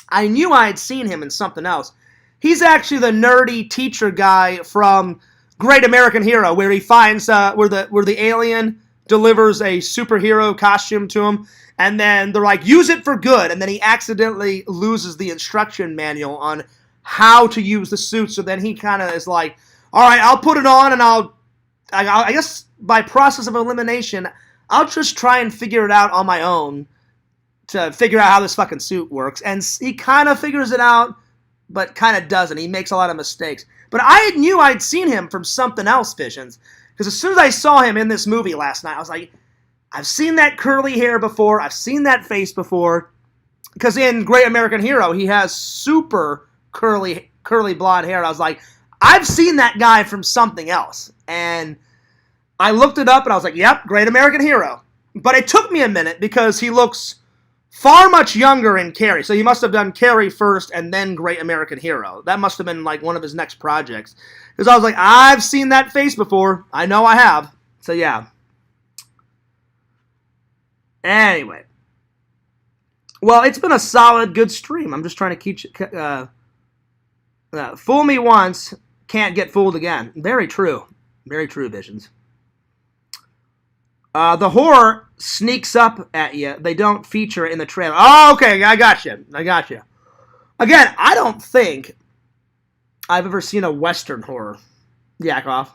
I knew I had seen him in something else. He's actually the nerdy teacher guy from Great American Hero, where he finds where the alien delivers a superhero costume to him, and then they're like, use it for good, and then he accidentally loses the instruction manual on how to use the suit, so then he kind of is like, all right, I'll put it on, and I guess by process of elimination, I'll just try and figure it out on my own to figure out how this fucking suit works. And he kind of figures it out, but kind of doesn't. He makes a lot of mistakes. But I knew I'd seen him from something else, Visions, because as soon as I saw him in this movie last night, I was like, I've seen that curly hair before. I've seen that face before. Because in Great American Hero, he has super curly blonde hair. I was like, I've seen that guy from something else. And I looked it up and I was like, yep, Great American Hero. But it took me a minute because he looks far much younger in Carrie. So he must have done Carrie first and then Great American Hero. That must have been like one of his next projects. Because I was like, I've seen that face before. I know I have. So yeah. Anyway. Well, it's been a solid, good stream. I'm just trying to keep fool me once, can't get fooled again. Very true. Very true, Visions. The horror sneaks up at you. They don't feature it in the trailer. Oh, okay. I got you. Again, I don't think I've ever seen a Western horror. Yakov.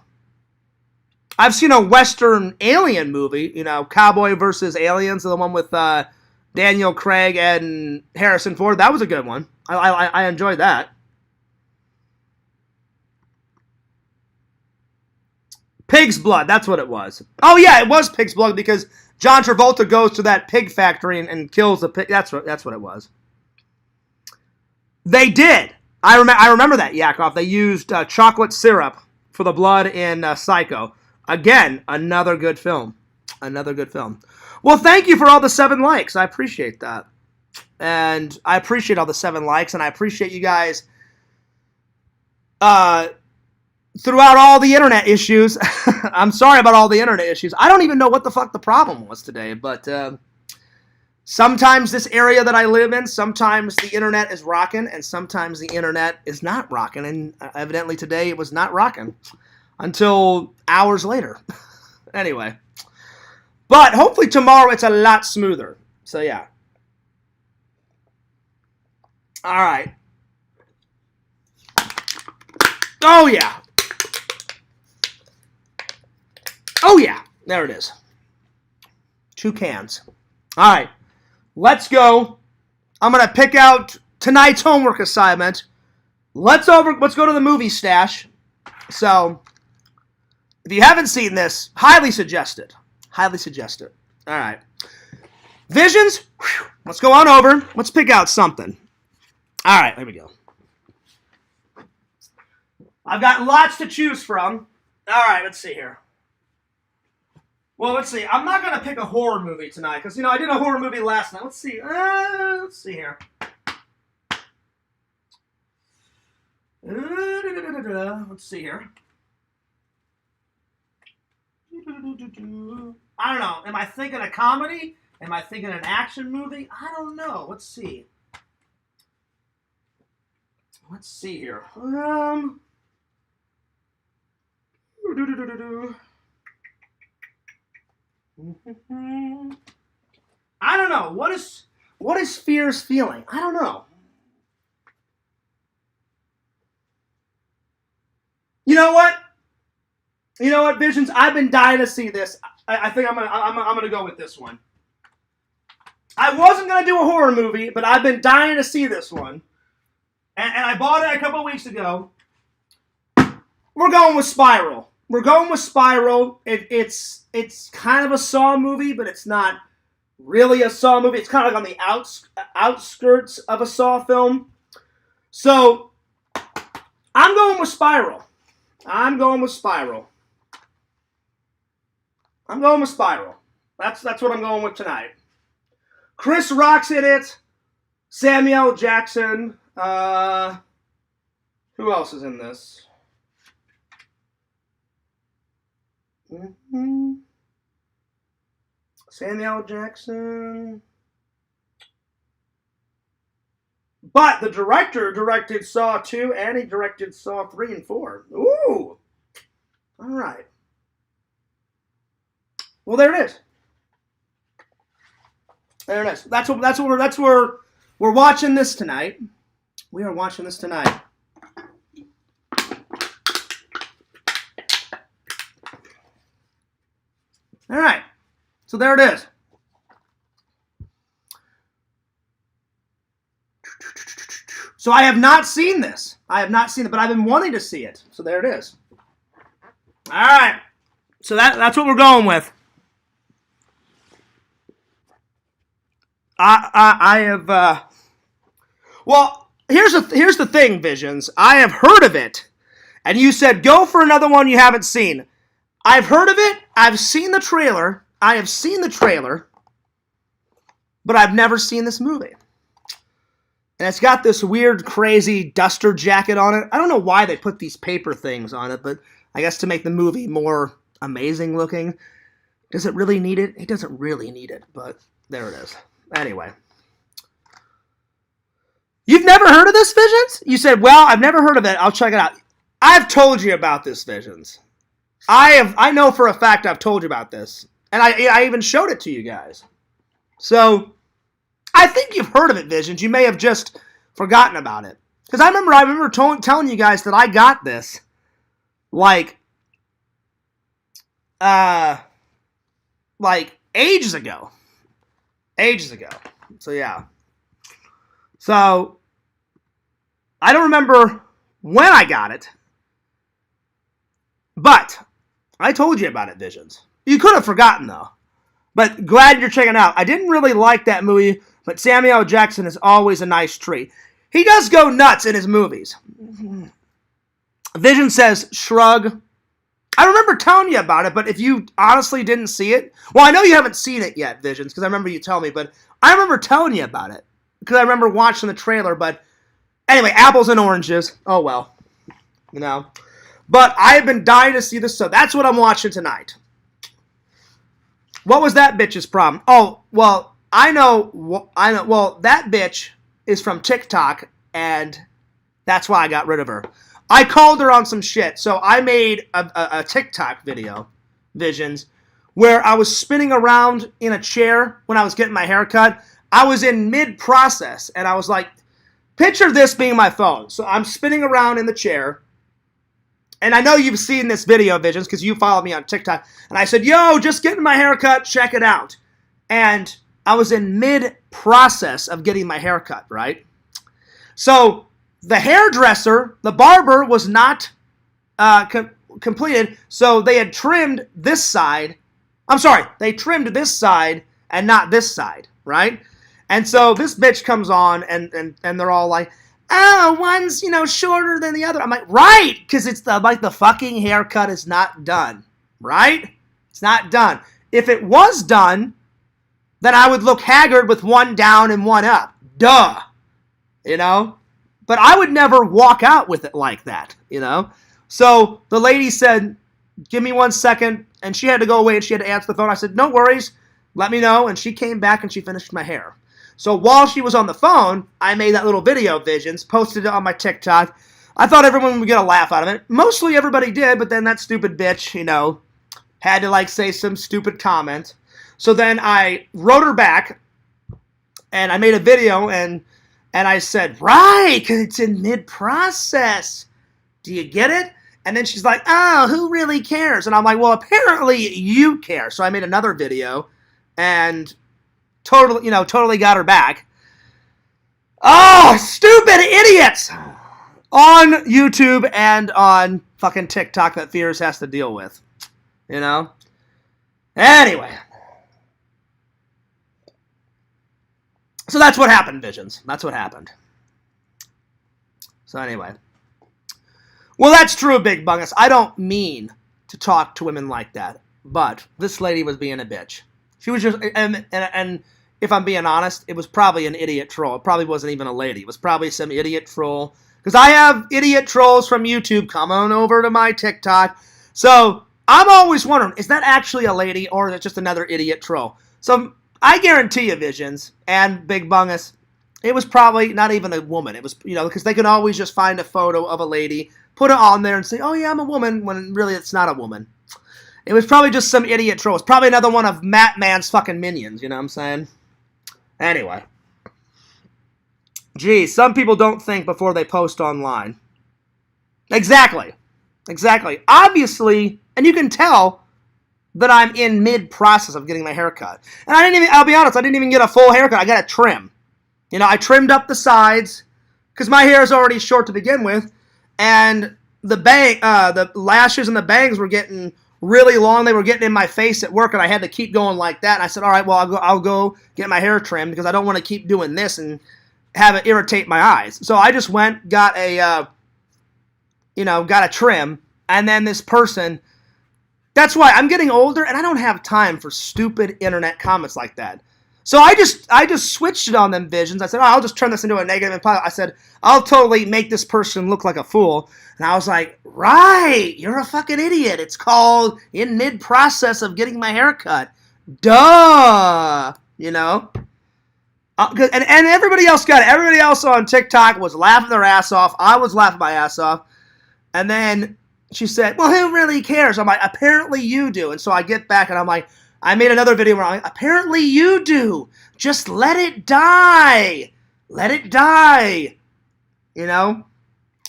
I've seen a Western alien movie. You know, Cowboy versus Aliens, the one with Daniel Craig and Harrison Ford. That was a good one. I enjoyed that. Pig's blood, that's what it was. Oh yeah, it was pig's blood because John Travolta goes to that pig factory and kills the pig. That's what it was. They did. I remember that, Yakov. They used chocolate syrup for the blood in Psycho. Again, another good film. Well, thank you for all the 7 likes. I appreciate that. And I appreciate all the 7 likes, and I appreciate you guys throughout all the internet issues. I'm sorry about all the internet issues. I don't even know what the fuck the problem was today, but sometimes this area that I live in, sometimes the internet is rocking, and sometimes the internet is not rocking, and evidently today it was not rocking until hours later. Anyway. But hopefully tomorrow it's a lot smoother. So yeah. Alright. Oh yeah. Oh yeah. There it is. 2 cans. Alright. Let's go. I'm going to pick out tonight's homework assignment. Let's go to the movie stash. So, if you haven't seen this, highly suggest it. All right. Visions, let's go on over. Let's pick out something. All right, here we go. I've got lots to choose from. All right, let's see here. Well, let's see. I'm not going to pick a horror movie tonight because, I did a horror movie last night. Let's see. Let's see here. Let's see here. I don't know. Am I thinking a comedy? Am I thinking an action movie? I don't know. Let's see. Let's see here. I don't know. What is Fear's feeling? I don't know. You know what? Visions? I've been dying to see this. I think I'm gonna go with this one. I wasn't gonna do a horror movie, but I've been dying to see this one, and I bought it a couple weeks ago. We're going with Spiral. It's kind of a Saw movie, but it's not really a Saw movie. It's kind of like on the outskirts of a Saw film. So I'm going with Spiral. That's what I'm going with tonight. Chris Rock's in it. Samuel L. Jackson. Who else is in this? Samuel L. Jackson. But the director directed Saw 2 and he directed Saw 3 and 4. Ooh. All right. Well, there it is. There it is. That's where we're watching this tonight. We are watching this tonight. All right. So there it is. So I have not seen this. I have not seen it, but I've been wanting to see it. So there it is. All right. So that's what we're going with. I have. Well, here's the thing, Visions. I have heard of it, and you said go for another one you haven't seen. I've heard of it. I've seen the trailer. I have seen the trailer, but I've never seen this movie. And it's got this weird, crazy duster jacket on it. I don't know why they put these paper things on it, but I guess to make the movie more amazing looking. Does it really need it? It doesn't really need it, but there it is. Anyway. You've never heard of this, Visions? You said, well, I've never heard of it. I'll check it out. I've told you about this, Visions. I know for a fact I've told you about this. And I even showed it to you guys. So, I think you've heard of it, Visions. You may have just forgotten about it. Because I remember telling you guys that I got this, like ages ago. Ages ago. So, yeah. So, I don't remember when I got it, but I told you about it, Visions. You could have forgotten, though. But glad you're checking it out. I didn't really like that movie, but Samuel L. Jackson is always a nice treat. He does go nuts in his movies. Vision says, shrug. I remember telling you about it, but if you honestly didn't see it, well, I know you haven't seen it yet, Visions, because I remember you telling me, but I remember telling you about it, because I remember watching the trailer, but anyway, apples and oranges. Oh, well, you know. But I have been dying to see this, so that's what I'm watching tonight. What was that bitch's problem? Oh, well, I know. Well, that bitch is from TikTok, and that's why I got rid of her. I called her on some shit, so I made a TikTok video, Visions, where I was spinning around in a chair when I was getting my hair cut. I was in mid-process, and I was like, picture this being my phone. So I'm spinning around in the chair, and I know you've seen this video, Visions, because you followed me on TikTok. And I said, yo, just getting my hair cut, check it out. And I was in mid-process of getting my hair cut, right? So the hairdresser, the barber, was not completed. So they had trimmed this side. I'm sorry, they trimmed this side and not this side, right? And so this bitch comes on, and they're all like, oh, one's, shorter than the other. I'm like, right, because it's the fucking haircut is not done, right? It's not done. If it was done, then I would look haggard with one down and one up. Duh. But I would never walk out with it like that, So the lady said, give me 1 second, and she had to go away, and she had to answer the phone. I said, no worries, let me know, and she came back, and she finished my hair. So while she was on the phone, I made that little video, Visions, posted it on my TikTok. I thought everyone would get a laugh out of it. Mostly everybody did, but then that stupid bitch, had to, say some stupid comment. So then I wrote her back, and I made a video, and I said, right, because it's in mid-process. Do you get it? And then she's like, oh, who really cares? And I'm like, well, apparently you care. So I made another video, and totally got her back. Oh, stupid idiots! On YouTube and on fucking TikTok that Fears has to deal with. Anyway. So that's what happened, Visions. That's what happened. So anyway. Well, that's true, Big Bungus. I don't mean to talk to women like that. But this lady was being a bitch. She was just, and if I'm being honest, it was probably an idiot troll. It probably wasn't even a lady. It was probably some idiot troll. Because I have idiot trolls from YouTube. Come on over to my TikTok. So I'm always wondering, is that actually a lady or is it just another idiot troll? So I guarantee you, Visions and Big Bungus, it was probably not even a woman. It was, because they can always just find a photo of a lady, put it on there and say, oh yeah, I'm a woman, when really it's not a woman. It was probably just some idiot troll. It's probably another one of Matt Man's fucking minions, you know what I'm saying? Anyway. Gee, some people don't think before they post online. Exactly. Obviously, and you can tell that I'm in mid-process of getting my hair cut. And I'll be honest, I didn't even get a full haircut. I got a trim. I trimmed up the sides, because my hair is already short to begin with, and the lashes and the bangs were getting really long. They were getting in my face at work, and I had to keep going like that. And I said, all right, well, I'll go get my hair trimmed, because I don't want to keep doing this and have it irritate my eyes. So I just went, got a trim, and then this person, that's why I'm getting older, and I don't have time for stupid internet comments like that. So I just switched it on them, Visions. I said, I'll just turn this into a negative and positive. I said, I'll totally make this person look like a fool. And I was like, right, you're a fucking idiot. It's called in mid-process of getting my hair cut. Duh. And everybody else got it. Everybody else on TikTok was laughing their ass off. I was laughing my ass off. And then she said, well, who really cares? I'm like, apparently you do. And so I get back and I'm like, I made another video where I'm like, apparently you do. Just let it die. Let it die. And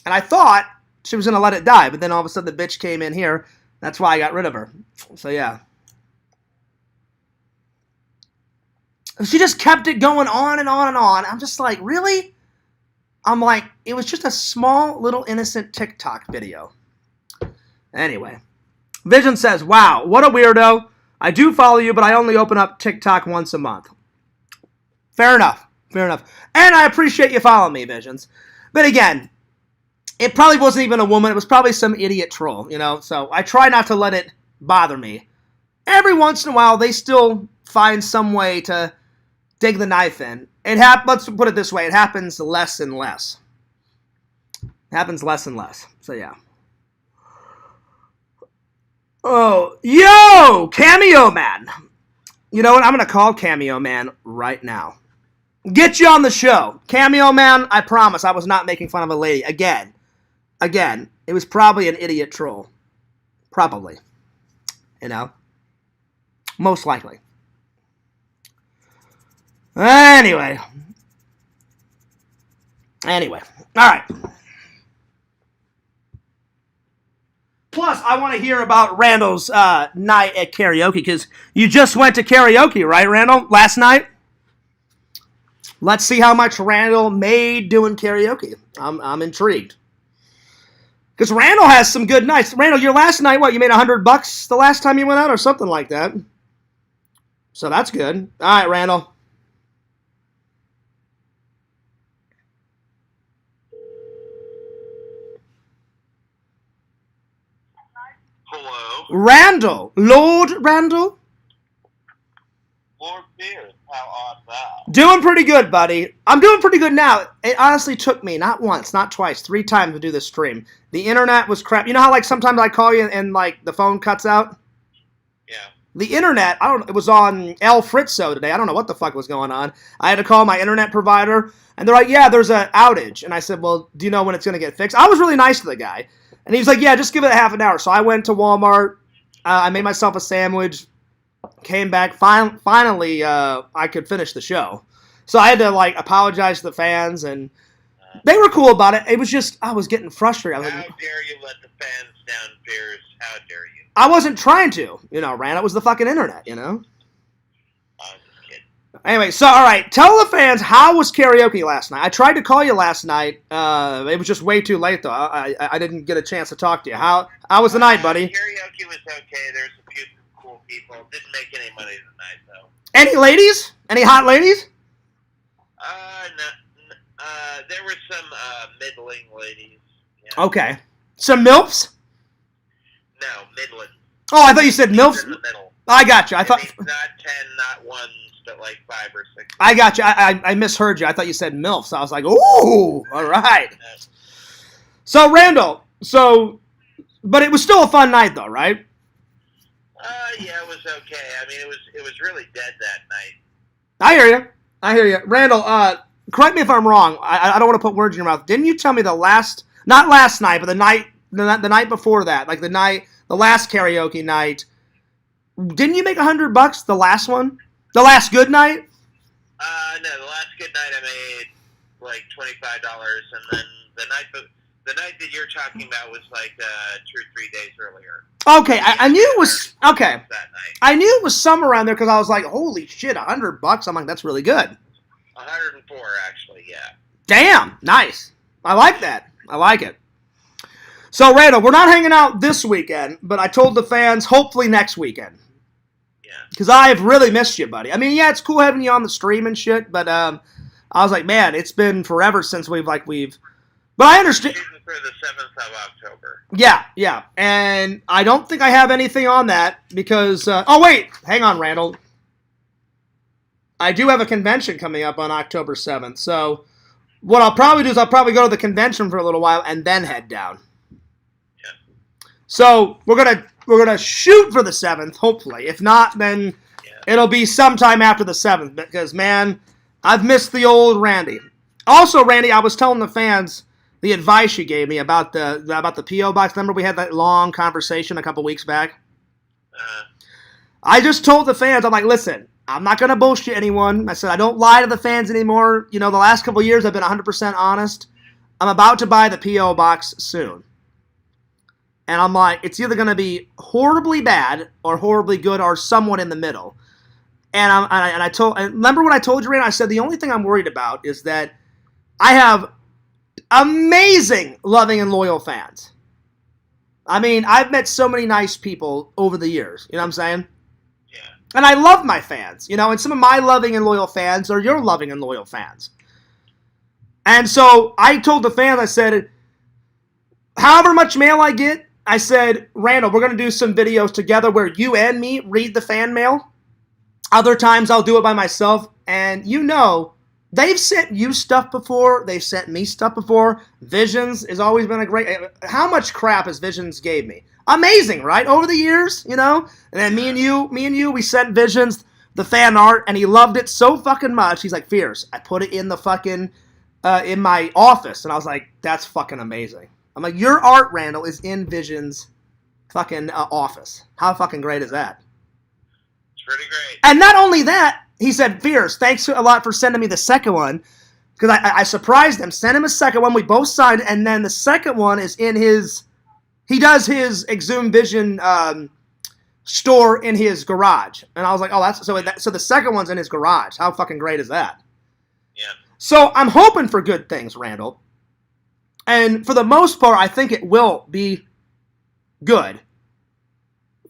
I thought she was going to let it die. But then all of a sudden the bitch came in here. That's why I got rid of her. So, yeah. She just kept it going on and on and on. I'm just like, really? I'm like, it was just a small little innocent TikTok video. Anyway. Vision says, wow, what a weirdo. I do follow you, but I only open up TikTok once a month. Fair enough. And I appreciate you following me, Visions. But again, it probably wasn't even a woman. It was probably some idiot troll, So I try not to let it bother me. Every once in a while, they still find some way to dig the knife in. Let's put it this way. It happens less and less. So, yeah. Oh, yo, Cameo Man. You know what? I'm going to call Cameo Man right now. Get you on the show. Cameo Man, I promise I was not making fun of a lady. Again, it was probably an idiot troll. Probably. Most likely. Anyway. All right. Plus, I want to hear about Randall's night at karaoke, because you just went to karaoke, right, Randall, last night? Let's see how much Randall made doing karaoke. I'm intrigued. Because Randall has some good nights. Randall, your last night, what, you made $100 the last time you went out or something like that? So that's good. All right, Randall. Hello? Lord Randall? Lord Beard, how art thou? Doing pretty good, buddy. I'm doing pretty good now. It honestly took me, not once, not twice, 3 times to do this stream. The internet was crap. You know how, sometimes I call you and the phone cuts out? Yeah. The internet, it was on El Fritzo today. I don't know what the fuck was going on. I had to call my internet provider, and they're like, yeah, there's an outage. And I said, well, do you know when it's going to get fixed? I was really nice to the guy. And he's like, yeah, just give it a half an hour. So I went to Walmart. I made myself a sandwich. Came back. Finally, I could finish the show. So I had to, apologize to the fans. And they were cool about it. It was just, I was getting frustrated. How dare you let the fans down, Pierce? How dare you? I wasn't trying to. Rand, it was the fucking internet, I'm just kidding. Anyway, so, all right. Tell the fans, how was karaoke last night? I tried to call you last night. It was just way too late, though. I didn't get a chance to talk to you. How was the night, buddy? Karaoke was okay. There's a few cool people. Didn't make any money tonight, though. Any ladies? Any hot ladies? No, there were some middling ladies. Yeah. Okay. Some MILFs? No, middling. Oh, I thought you said MILFs. In the middle. I got you. I thought not 10, not 1, but 5 or 6. I got you. I misheard you. I thought you said MILFs. I was like, ooh, all right. So, Randall, but it was still a fun night, though, right? Yeah, it was okay. I mean, it was really dead that night. I hear you. Randall, correct me if I'm wrong. I don't want to put words in your mouth. Didn't you tell me not last night, but the night before that, like the last karaoke night, didn't you make $100 the last one? The last good night? No, the last good night I made like $25, and then the night that you're talking about was like 2 or 3 days earlier. Okay, I knew it was okay. That night. I knew it was somewhere around there because I was like, holy shit, $100. I'm like, that's really good. 104 actually, yeah. Damn, nice. I like that. I like it. So, Randall, we're not hanging out this weekend, but I told the fans hopefully next weekend. Yeah. Because I've really missed you, buddy. I mean, yeah, it's cool having you on the stream and shit, but I was like, man, it's been forever since we've. But I understand. For the 7th of October. Yeah. And I don't think I have anything on that because. Oh, wait. Hang on, Randall. I do have a convention coming up on October 7th. So what I'll probably do is I'll probably go to the convention for a little while and then head down. Yeah. So we're gonna shoot for the 7th, hopefully. If not, then it'll be sometime after the 7th because, man, I've missed the old Randy. Also, Randy, I was telling the fans the advice you gave me about the P.O. box. Remember we had that long conversation a couple weeks back? I just told the fans, I'm like, listen, I'm not going to bullshit anyone. I said, I don't lie to the fans anymore. You know, the last couple years I've been 100% honest. I'm about to buy the P.O. box soon. And I'm like, it's either going to be horribly bad or horribly good or somewhat in the middle. And remember what I told you, Rand? I said the only thing I'm worried about is that I have amazing, loving, and loyal fans. I mean, I've met so many nice people over the years. You know what I'm saying? Yeah. And I love my fans. You know, and some of my loving and loyal fans are your loving and loyal fans. And so I told the fans, I said, however much mail I get, I said, Randall, we're going to do some videos together where you and me read the fan mail. Other times I'll do it by myself. And you know, they've sent you stuff before. They've sent me stuff before. Visions has always been a great... How much crap has Visions gave me? Amazing, right? Over the years, you know? And then me and you, we sent Visions the fan art, and he loved it so fucking much. He's like, Fierce, I put it in the fucking... in my office. And I was like, that's fucking amazing. I'm like, your art, Randall, is in Visions' fucking office. How fucking great is that? It's pretty great. And not only that, he said, Fierce, thanks a lot for sending me the second one. Because I surprised him. Sent him a second one. We both signed it. And then the second one is in his... He does his Exhumed Vision store in his garage. And I was like, oh, that's... So the second one's in his garage. How fucking great is that? Yeah. So I'm hoping for good things, Randall. And for the most part, I think it will be good.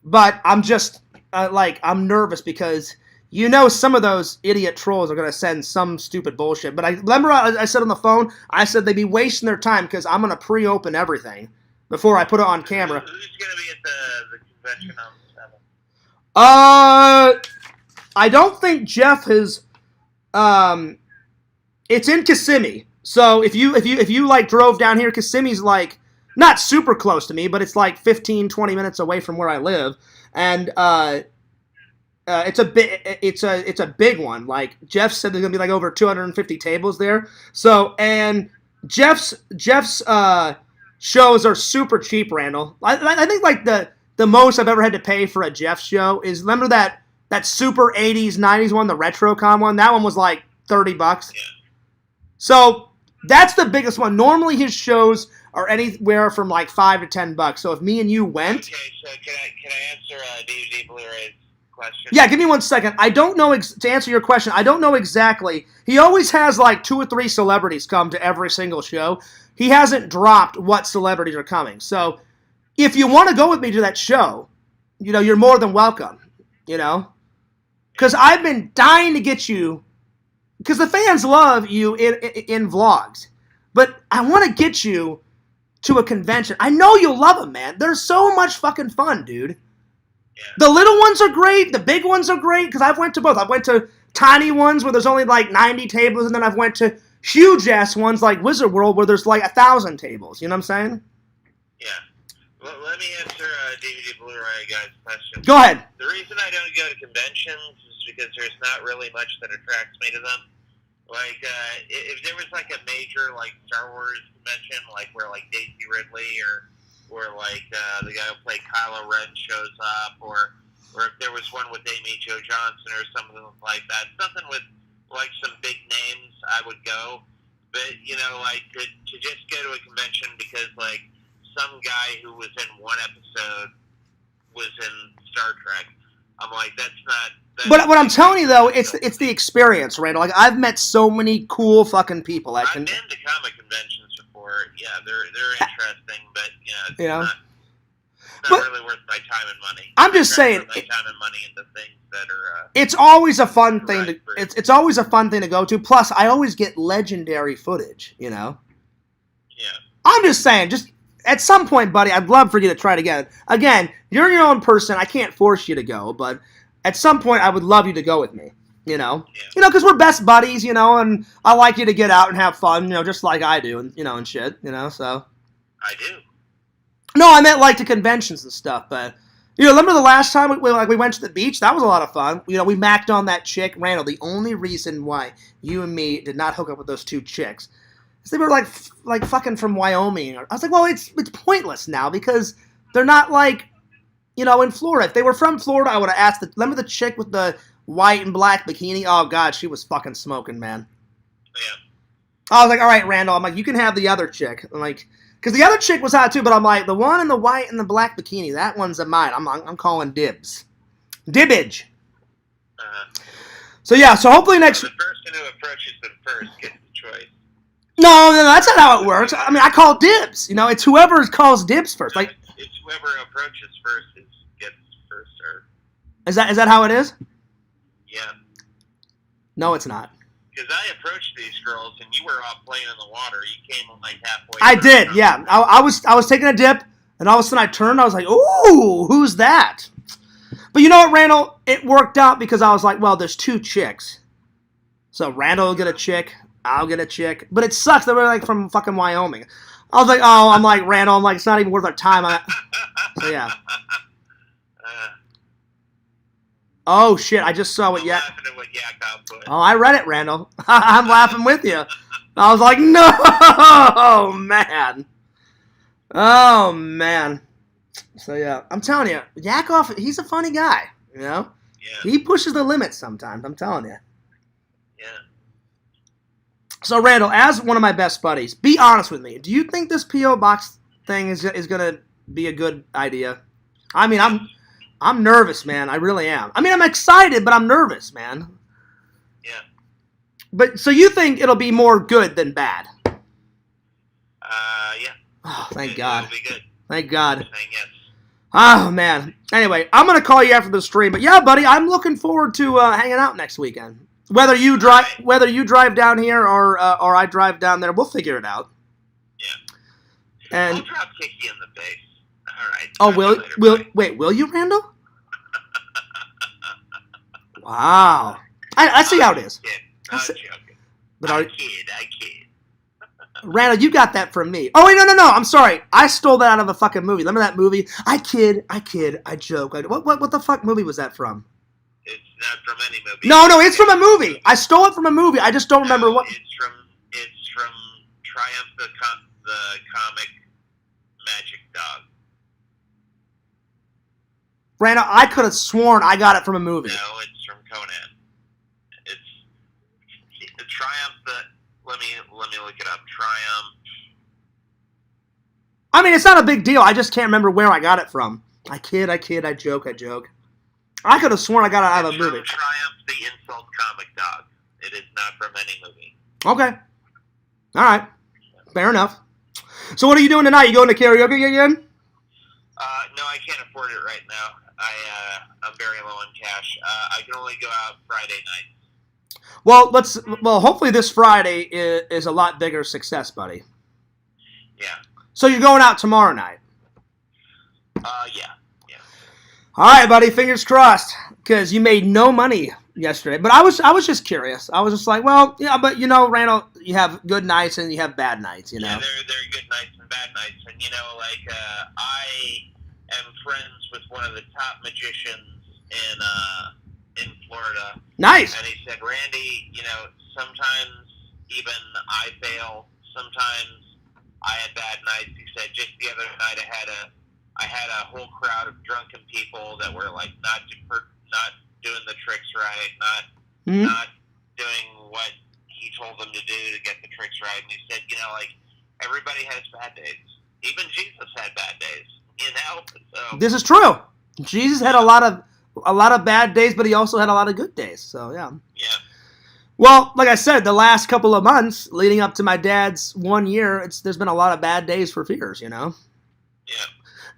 But I'm just, I'm nervous because you know some of those idiot trolls are going to send some stupid bullshit. But I remember I said on the phone, I said they'd be wasting their time because I'm going to pre-open everything before I put it on camera. Who's going to be at the convention on the 7th? I don't think Jeff has... It's in Kissimmee. So if you like drove down here, Kissimmee's like not super close to me, but it's like 15, 20 minutes away from where I live. And it's a big one. Like Jeff said there's going to be like over 250 tables there. So and Jeff's shows are super cheap, Randall. I think like the most I've ever had to pay for a Jeff show is, remember that super 80s 90s one, the RetroCon one? That one was like $30. Yeah. So that's the biggest one. Normally his shows are anywhere from like $5 to $10. So if me and you went... Okay, so can I answer DVD Blu-ray's question? Yeah, give me 1 second. I don't know, to answer your question, I don't know exactly. He always has like 2 or 3 celebrities come to every single show. He hasn't dropped what celebrities are coming. So if you want to go with me to that show, you know, you're more than welcome, you know? Because I've been dying to get you... Because the fans love you in vlogs. But I want to get you to a convention. I know you'll love them, man. They're so much fucking fun, dude. Yeah. The little ones are great. The big ones are great. Because I've went to both. I've went to tiny ones where there's only like 90 tables. And then I've went to huge-ass ones like Wizard World where there's like 1,000 tables. You know what I'm saying? Yeah. Well, let me answer DVD Blu-ray guys question. Go ahead. The reason I don't go to conventions is because there's not really much that attracts me to them. Like, if there was like a major like Star Wars convention, like where like Daisy Ridley or like the guy who played Kylo Ren shows up, or if there was one with Amy Jo Johnson or something like that, something with like some big names, I would go. But you know, like to just go to a convention because like some guy who was in one episode was in Star Trek, I'm like, that's not. But what I'm telling you though, it's the experience, Randall. Like I've met so many cool fucking people. I've been to comic conventions before. Yeah, they're interesting, but it's not really worth my time and money. I'm just saying, my time and money into things that are. It's always a fun thing it's always a fun thing to go to. Plus, I always get legendary footage. You know. Yeah. I'm just saying, just at some point, buddy, I'd love for you to try it again. Again, you're your own person. I can't force you to go, but at some point, I would love you to go with me. You know, because we're best buddies. You know, and I like you to get out and have fun. You know, just like I do, and and shit. You know, so. I do. No, I meant like to conventions and stuff, but remember the last time we went to the beach? That was a lot of fun. We macked on that chick, Randall. The only reason why you and me did not hook up with those two chicks is they were like fucking from Wyoming. I was like, well, it's pointless now because they're not like in Florida. If they were from Florida, I would have asked. Remember the chick with the white and black bikini? Oh God, she was fucking smoking, man. Yeah. I was like, all right, Randall. I'm like, you can have the other chick. I'm like. Because the other chick was hot too, but I'm like, the one in the white and the black bikini, that one's of mine. I'm calling dibs. Dibbage. So yeah, so hopefully next... The person who approaches them first gets the choice. No, that's not how it works. I mean, I call dibs. It's whoever calls dibs first. Like, it's whoever approaches first gets first serve. Is that how it is? Yeah. No, it's not. Because I approached these girls and you were off playing in the water. You came like halfway. I did, yeah. I was taking a dip, and all of a sudden I turned. I was like, "Ooh, who's that?" But you know what, Randall? It worked out because I was like, "Well, there's two chicks, so Randall will get a chick, I'll get a chick." But it sucks. They were like from fucking Wyoming. I was like, "Oh, I'm like Randall. I'm like, it's not even worth our time." So yeah. Oh shit! I just saw what Yak. Oh, I read it, Randall. I'm laughing with you. I was like, no, man. Oh man. So yeah, I'm telling you, Yakov, he's a funny guy. Yeah. He pushes the limits sometimes. I'm telling you. Yeah. So Randall, as one of my best buddies, be honest with me. Do you think this PO box thing is gonna be a good idea? I mean, I'm nervous, man. I really am. I mean, I'm excited, but I'm nervous, man. Yeah. But so you think it'll be more good than bad? Yeah. Oh, thank God. It'll be good. Thank God. Saying yes. Oh man. Anyway, I'm gonna call you after the stream. But yeah, buddy, I'm looking forward to hanging out next weekend. Whether you drive down here or I drive down there, we'll figure it out. Yeah. And I'll drop kick you in the face. All right. Oh, will you, Randall? Wow. I see how it is. I'm joking. But I kid. Randall, you got that from me. Oh, wait, no. I'm sorry. I stole that out of a fucking movie. Remember that movie? I kid, I joke. What the fuck movie was that from? It's not from any movie. No, it's from a movie. I stole it from a movie. I just don't remember what. It's from Triumph the Comic Magic Dog. Randall, I could have sworn I got it from a movie. No, it's from Conan. It's Triumph the. Let me look it up. Triumph. I mean, it's not a big deal. I just can't remember where I got it from. I kid, I joke. I could have sworn I got it out of a movie. From Triumph the Insult Comic Dog. It is not from any movie. Okay. All right. Fair enough. So what are you doing tonight? You going to karaoke again? No, I can't afford it right now. I'm very low on cash. I can only go out Friday night. Well, hopefully this Friday is a lot bigger success, buddy. Yeah. So you're going out tomorrow night? Yeah. All right, buddy. Fingers crossed, because you made no money yesterday. But I was just curious. I was just like, well, yeah, but Randall, you have good nights and you have bad nights. Yeah, there are good nights and bad nights, and am friends with one of the top magicians in Florida. Nice. And he said, Randy, sometimes even I fail. Sometimes I had bad nights. He said, just the other night I had a whole crowd of drunken people that were like not doing the tricks right, not doing what he told them to do to get the tricks right. And he said, everybody has bad days. Even Jesus had bad days. So this is true. Jesus had a lot of bad days, but he also had a lot of good days. So yeah. Yeah. Well, like I said, the last couple of months leading up to my dad's 1 year, there's been a lot of bad days for Fears. Yeah.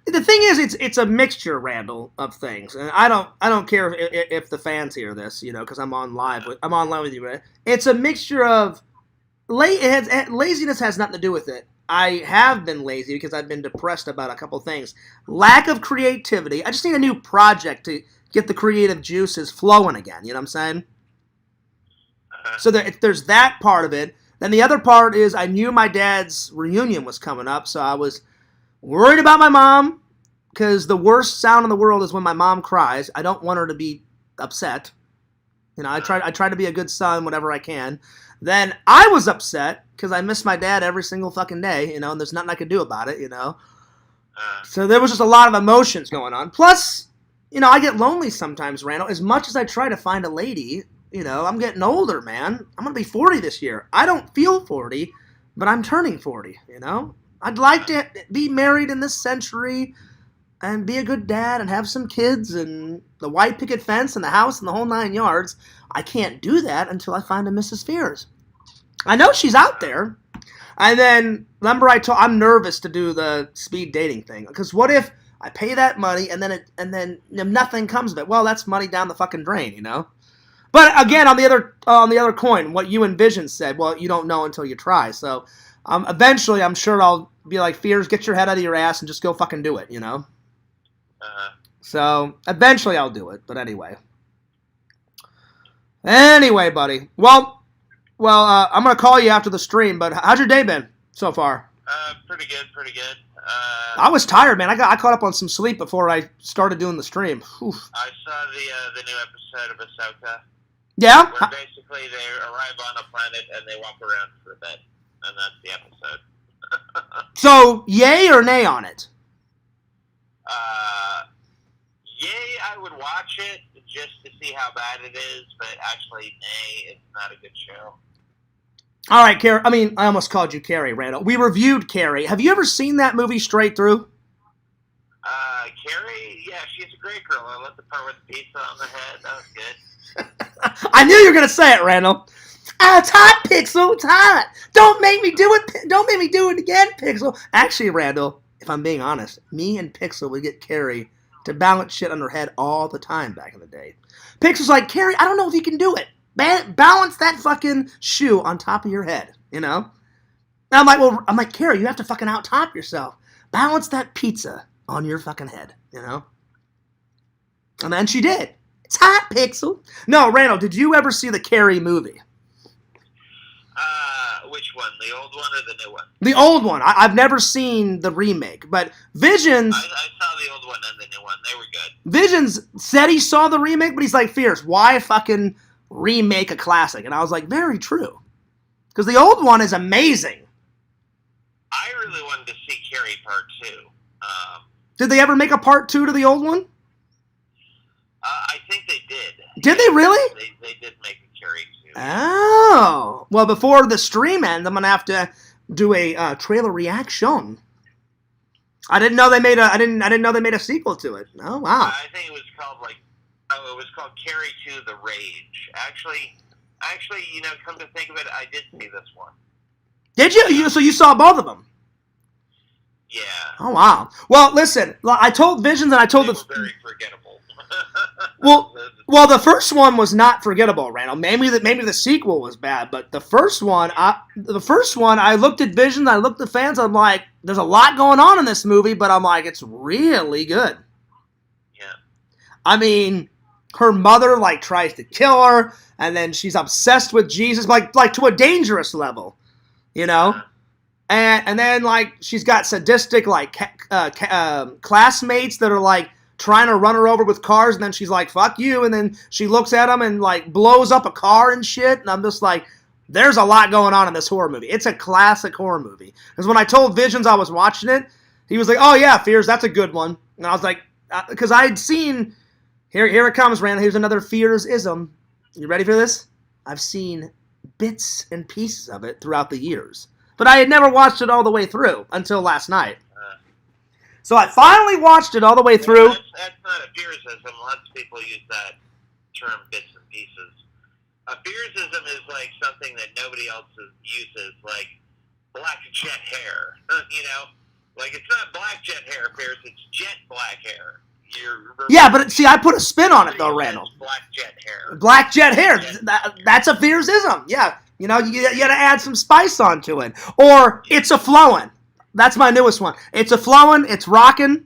The thing is, it's a mixture, Randall, of things, and I don't care if the fans hear this, because I'm on live with you. Right? It's a mixture of laziness has nothing to do with it. I have been lazy because I've been depressed about a couple things. Lack of creativity. I just need a new project to get the creative juices flowing again. You know what I'm saying? So there's that part of it. Then the other part is I knew my dad's reunion was coming up, so I was worried about my mom because the worst sound in the world is when my mom cries. I don't want her to be upset. I try to be a good son whenever I can. Then I was upset because I miss my dad every single fucking day, and there's nothing I could do about it, So there was just a lot of emotions going on. Plus, I get lonely sometimes, Randall. As much as I try to find a lady, I'm getting older, man. I'm going to be 40 this year. I don't feel 40, but I'm turning 40, I'd like to be married in this century and be a good dad and have some kids and the white picket fence and the house and the whole 9 yards. I can't do that until I find a Mrs. Fears. I know she's out there. And then, remember I'm nervous to do the speed dating thing. Because what if I pay that money and then nothing comes of it? Well, that's money down the fucking drain, But again, on the other coin, what you and Vision said, well, you don't know until you try. So eventually, I'm sure I'll be like, Fears, get your head out of your ass and just go fucking do it, So eventually I'll do it. But anyway, buddy. Well, I'm gonna call you after the stream. But how's your day been so far? Pretty good. I was tired, man. I caught up on some sleep before I started doing the stream. Oof. I saw the new episode of Ahsoka. Yeah? Where basically they arrive on a planet and they walk around for a bit. And that's the episode. So, yay or nay on it? Yay, I would watch it just to see how bad it is, but actually, nay, it's not a good show. All right, Carrie. I almost called you Carrie, Randall. We reviewed Carrie. Have you ever seen that movie straight through? Carrie, yeah, she's a great girl. I love the part with the pizza on the head. That was good. I knew you were going to say it, Randall. It's hot, Pixel. It's hot. Don't make me do it. Don't make me do it again, Pixel. Actually, Randall, if I'm being honest, me and Pixel would get Carrie to balance shit on her head all the time back in the day. Pixel's like, Carrie, I don't know if you can do it. Balance that fucking shoe on top of your head, And I'm like, Carrie, you have to fucking out-top yourself. Balance that pizza on your fucking head, And then she did. It's hot, Pixel. No, Randall, did you ever see the Carrie movie? Which one? The old one or the new one? The old one. I've never seen the remake, but Visions... I saw the old one and the new one. They were good. Visions said he saw the remake, but he's like, Fierce, why fucking remake a classic? And I was like, very true. Because the old one is amazing. I really wanted to see Carrie Part 2. Did they ever make a Part 2 to the old one? I think they did. Did they really? They did make a Carrie 2. Oh. Well, before the stream ends, I'm going to have to do a trailer reaction. I didn't know they made a sequel to it. Oh, wow. I think it was called Carrie 2 The Rage. Actually, come to think of it, I did see this one. Did you? So you saw both of them? Yeah. Oh, wow. Well, listen, I told Visions and I told they were very forgettable. Well, the first one was not forgettable, Randall. Maybe the sequel was bad, but the first one, I looked at Visions, I looked at fans, I'm like, there's a lot going on in this movie, but I'm like, it's really good. Yeah. Her mother tries to kill her, and then she's obsessed with Jesus, like to a dangerous level, And then like she's got sadistic like classmates that are like trying to run her over with cars, and then she's like, fuck you, and then she looks at them and like blows up a car and shit, and I'm just like, there's a lot going on in this horror movie. It's a classic horror movie. Because when I told Visions I was watching it, he was like, oh yeah, Fears, that's a good one. And I was like, because I had seen, here it comes, Randall, here's another Fears-ism. You ready for this? I've seen bits and pieces of it throughout the years. But I had never watched it all the way through until last night. So I finally watched it all the way through. That's not a Fearsism. Lots of people use that term, bits and pieces. A Fearsism is like something that nobody else uses, like black jet hair. You know? Like, it's not black jet hair, Fears, it's jet black hair. Yeah, but see, I put a spin on it, though, Randall. Black jet hair. Black jet hair. That's a Fearsism. Yeah. You know, you got to add some spice onto it. Or it's a flowing. That's my newest one. It's a flowing. It's rocking.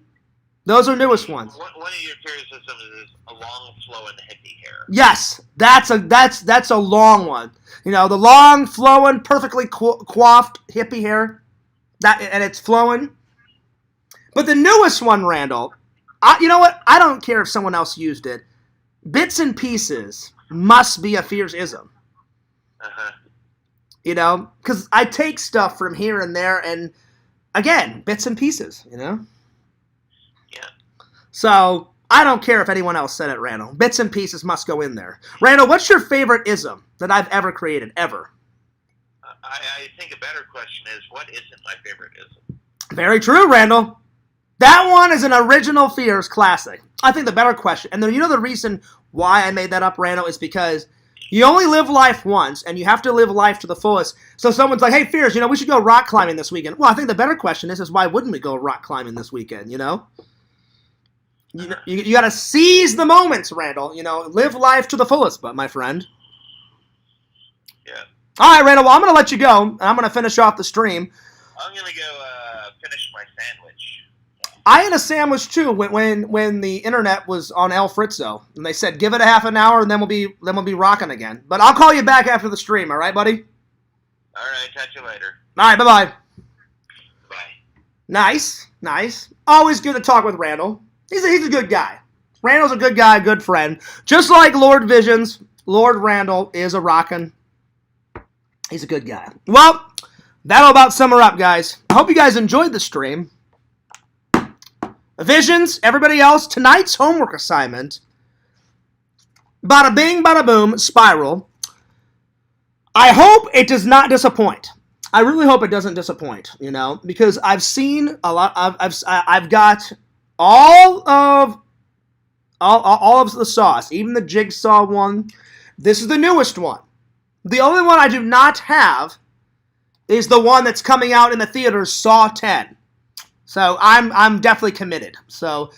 Those are newest ones. One of your Fearsisms is a long flowing hippie hair. Yes, that's a long one. You know, the long flowing, perfectly coiffed hippie hair. And it's flowing. But the newest one, Randall, you know what? I don't care if someone else used it. Bits and pieces must be a Fearsism. Uh-huh. You know, because I take stuff from here and there, and again, bits and pieces, you know? Yeah. So, I don't care if anyone else said it, Randall. Bits and pieces must go in there. Randall, what's your favorite ism that I've ever created, ever? I think a better question is, what isn't my favorite ism? Very true, Randall. That one is an original Fears classic. I think the better question, and you know the reason why I made that up, Randall, is because you only live life once, and you have to live life to the fullest. So someone's like, hey, Fears, you know, we should go rock climbing this weekend. Well, I think the better question is why wouldn't we go rock climbing this weekend, you know? You got to seize the moments, Randall. You know, live life to the fullest, but my friend. Yeah. All right, Randall, well, I'm going to let you go, and I'm going to finish off the stream. I'm going to go finish my sandwich. I had a sandwich too when the internet was on El Frizzo, and they said give it a half an hour and then we'll be rocking again. But I'll call you back after the stream, all right, buddy? All right, catch you later. All right, bye. Bye. Nice. Always good to talk with Randall. He's a good guy. Randall's a good guy, a good friend. Just like Lord Visions, Lord Randall is a rockin'. He's a good guy. Well, that'll about sum her up, guys. I hope you guys enjoyed the stream. Visions, everybody else, tonight's homework assignment, bada bing, bada boom, Spiral. I hope it does not disappoint. I really hope it doesn't disappoint, you know, because I've seen a lot. I've got all of the sauce, even the Jigsaw one. This is the newest one. The only one I do not have is the one that's coming out in the theaters, Saw 10. So I'm definitely committed. So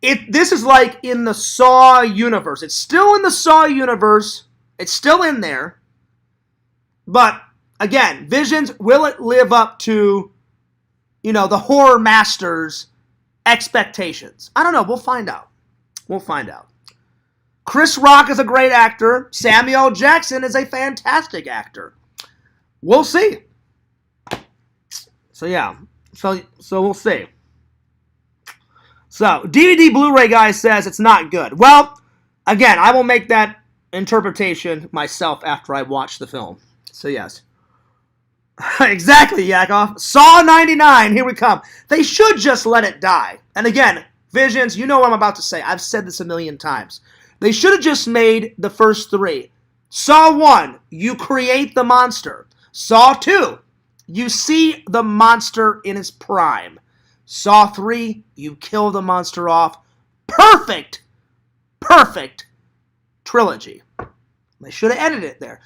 this is like in the Saw universe. It's still in the Saw universe. It's still in there. But again, Visions, will it live up to, you know, the horror masters' expectations? I don't know. We'll find out. Chris Rock is a great actor. Samuel Jackson is a fantastic actor. We'll see. So yeah. So we'll see. So, DVD Blu-ray guy says it's not good. Well, again, I will make that interpretation myself after I watch the film. So, yes. Exactly, Yakov. Saw 99, here we come. They should just let it die. And again, Visions, you know what I'm about to say. I've said this a million times. They should have just made the first three. Saw 1, you create the monster. Saw 2, you see the monster in his prime. Saw 3, you kill the monster off. Perfect trilogy. They should have edited it there.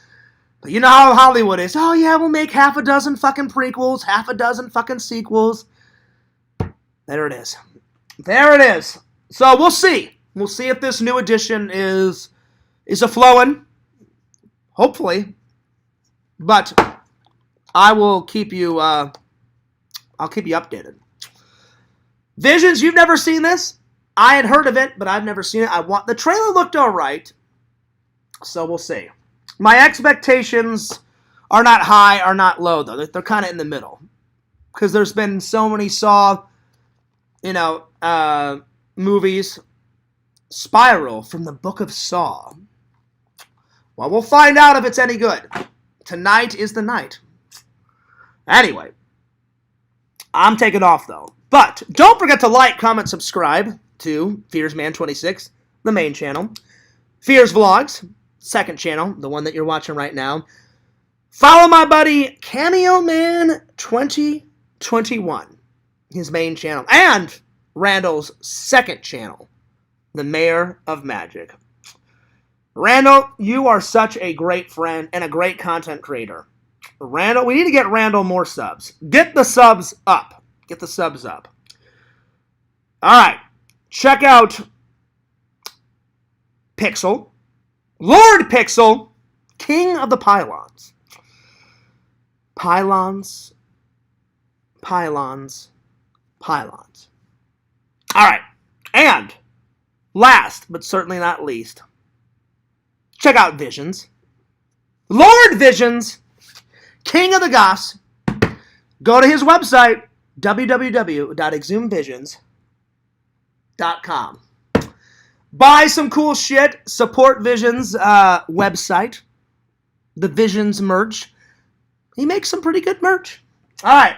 But you know how Hollywood is. Oh yeah, we'll make half a dozen fucking prequels, half a dozen fucking sequels. There it is. So we'll see. We'll see if this new edition is a flowing. Hopefully. But I will keep you updated. Visions, you've never seen this? I had heard of it, but I've never seen it. The trailer looked alright. So we'll see. My expectations are not high, are not low, though. They're kind of in the middle. because there's been so many Saw, movies. Spiral from the Book of Saw. Well, we'll find out if it's any good. Tonight is the night. Anyway, I'm taking off though. But don't forget to like, comment, subscribe to FearsMan26, the main channel. Fears Vlogs, second channel, the one that you're watching right now. Follow my buddy Cameo Man 2021, his main channel, and Randall's second channel, the Mayor of Magic. Randall, you are such a great friend and a great content creator. Randall, we need to get Randall more subs. Get the subs up. Get the subs up. All right. Check out Pixel. Lord Pixel, King of the Pylons. Pylons. Pylons. Pylons. All right. And last, but certainly not least, check out Visions. Lord Visions, King of the Goths. Go to his website, www.exhumvisions.com. Buy some cool shit. Support Visions' website. The Visions merch. He makes some pretty good merch. All right.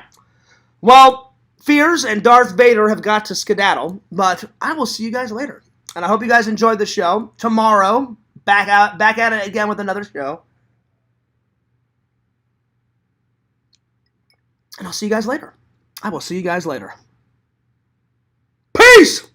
Well, Fears and Darth Vader have got to skedaddle, but I will see you guys later. And I hope you guys enjoyed the show. Tomorrow, back at it again with another show. And I'll see you guys later. I will see you guys later. Peace!